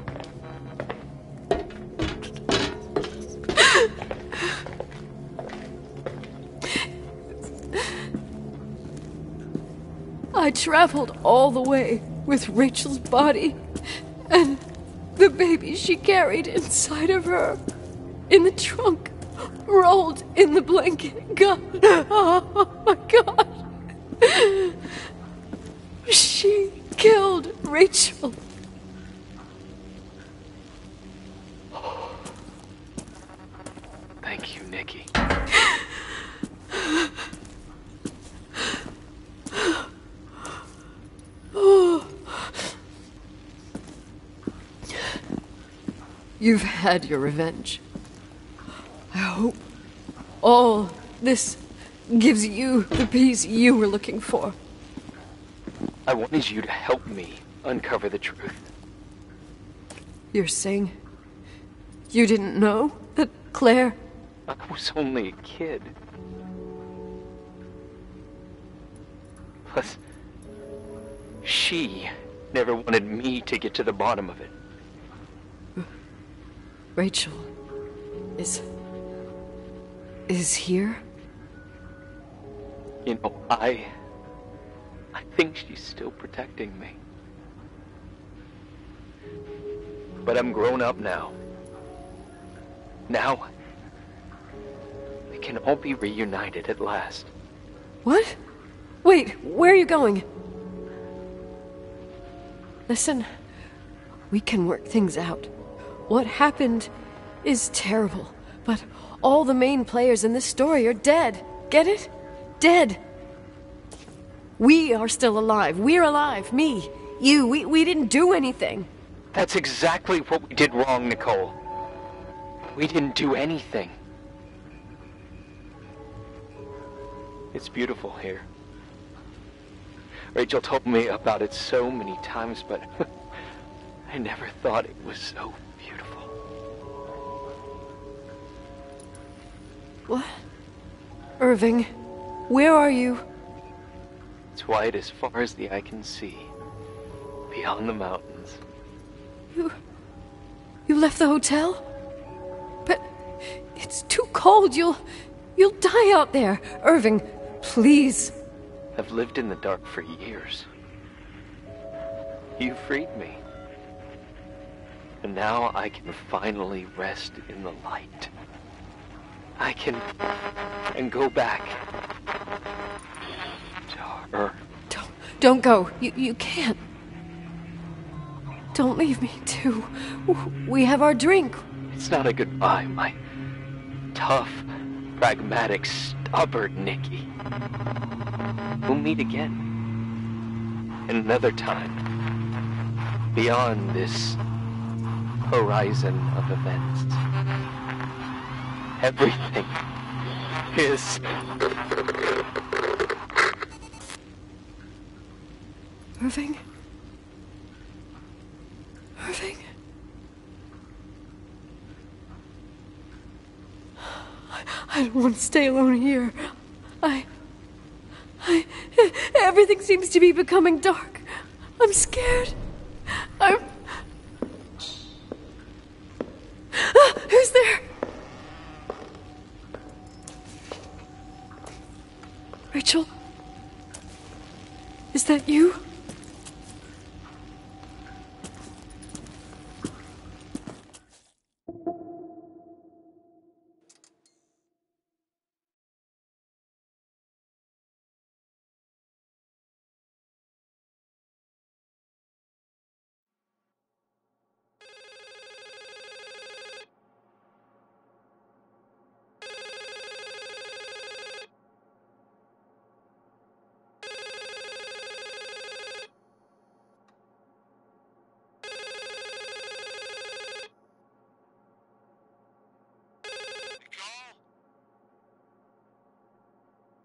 I traveled all the way with Rachel's body and the baby she carried inside of her in the trunk, rolled in the blanket. God, oh my God. She killed Rachel. Thank you, Nikki. You've had your revenge. I hope all this gives you the peace you were looking for. I wanted you to help me uncover the truth. You're saying you didn't know that Claire... I was only a kid. Plus, she never wanted me to get to the bottom of it. Rachel is here? You know, I think she's still protecting me. But I'm grown up now. Now, we can all be reunited at last. What? Wait, where are you going? Listen, we can work things out. What happened is terrible, but all the main players in this story are dead. Get it? Dead. We are still alive. We're alive. Me, you, we didn't do anything. That's exactly what we did wrong, Nicole. We didn't do anything. It's beautiful here. Rachel told me about it so many times, but I never thought it was so beautiful. What? Irving, where are you? It's white as far as the eye can see, beyond the mountains. You left the hotel? But it's too cold. You'll die out there. Irving, please. I've lived in the dark for years. You freed me. And now I can finally rest in the light. I can go back to her. Don't go. You can't. Don't leave me, too. We have our drink. It's not a goodbye, my tough, pragmatic, stubborn Nikki. We'll meet again. Another time. Beyond this horizon of events. Everything is... Irving? Irving? I don't want to stay alone here. Everything seems to be becoming dark. I'm scared. that you?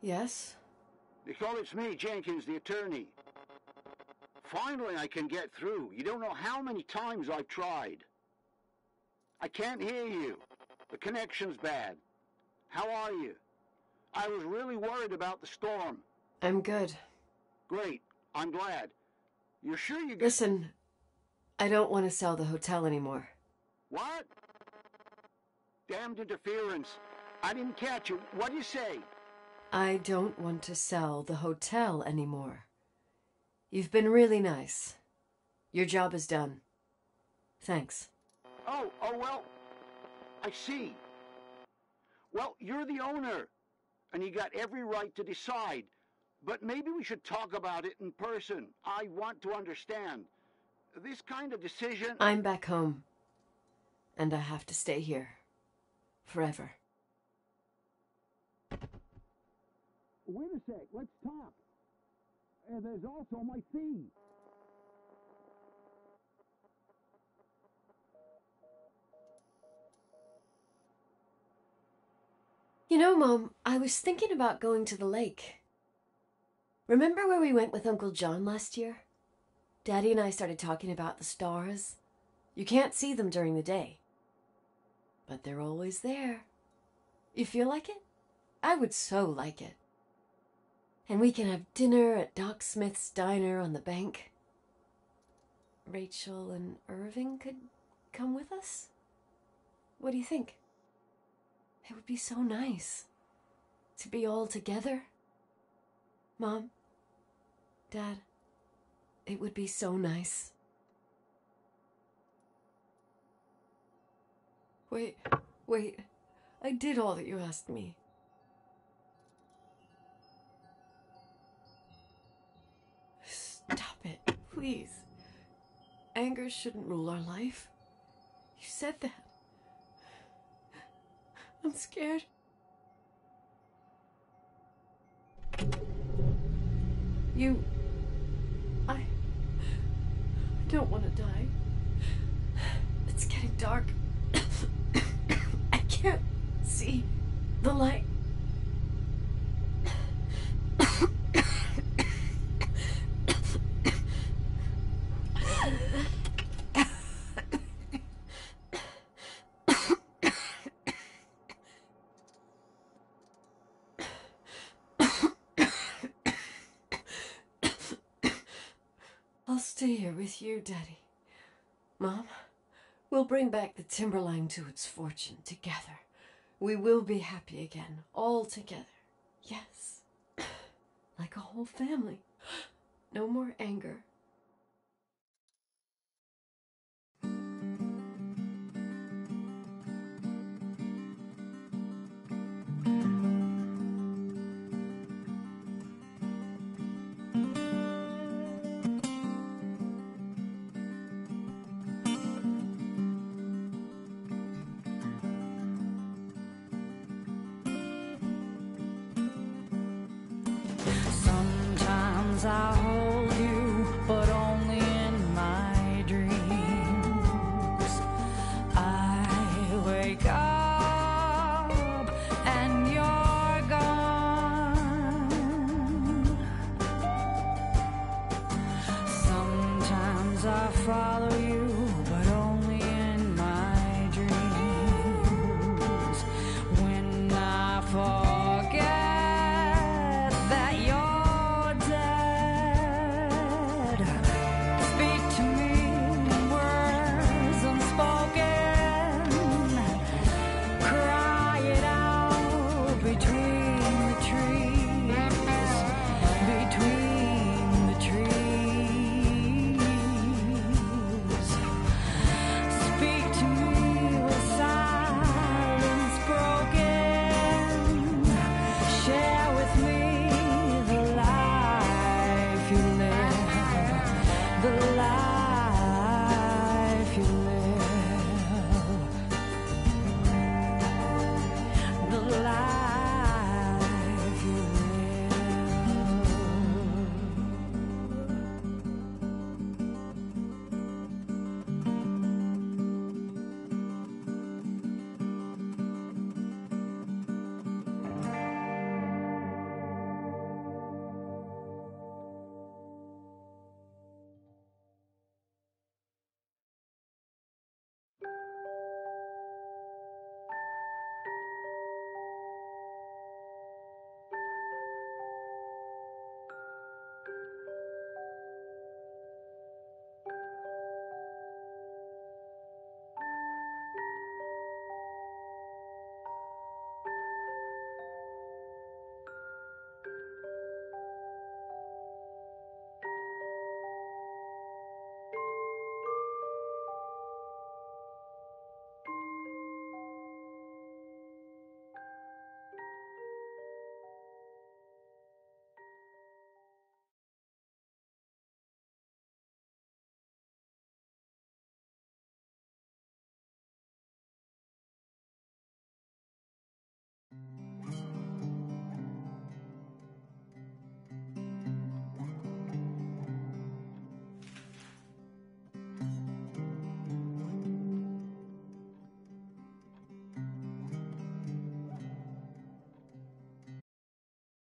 Yes? Nicole, it's me, Jenkins, the attorney. Finally, I can get through. You don't know how many times I've tried. I can't hear you. The connection's bad. How are you? I was really worried about the storm. I'm good. Great. I'm glad. You're sure you... Listen, I don't want to sell the hotel anymore. What? Damned interference. I didn't catch you. What do you say? I don't want to sell the hotel anymore. You've been really nice. Your job is done. Thanks. Oh, well, I see. Well, you're the owner, and you got every right to decide. But maybe we should talk about it in person. I want to understand. This kind of decision... I'm back home, and I have to stay here. Forever. Wait a sec, let's talk. There's also my fee. You know, Mom, I was thinking about going to the lake. Remember where we went with Uncle John last year? Daddy and I started talking about the stars. You can't see them during the day, but they're always there. You feel like it? I would so like it. And we can have dinner at Doc Smith's diner on the bank. Rachel and Irving could come with us? What do you think? It would be so nice to be all together. Mom, Dad, it would be so nice. Wait, I did all that you asked me. Stop it, please. Anger shouldn't rule our life. You said that. I'm scared. I don't want to die. It's getting dark. I can't see the light. I'll stay here with you, Daddy. Mom, we'll bring back the Timberline to its fortune together. We will be happy again, all together. Yes. Like a whole family. No more anger. Sometimes I hold you, but only in my dreams. I wake up and you're gone. Sometimes I follow you.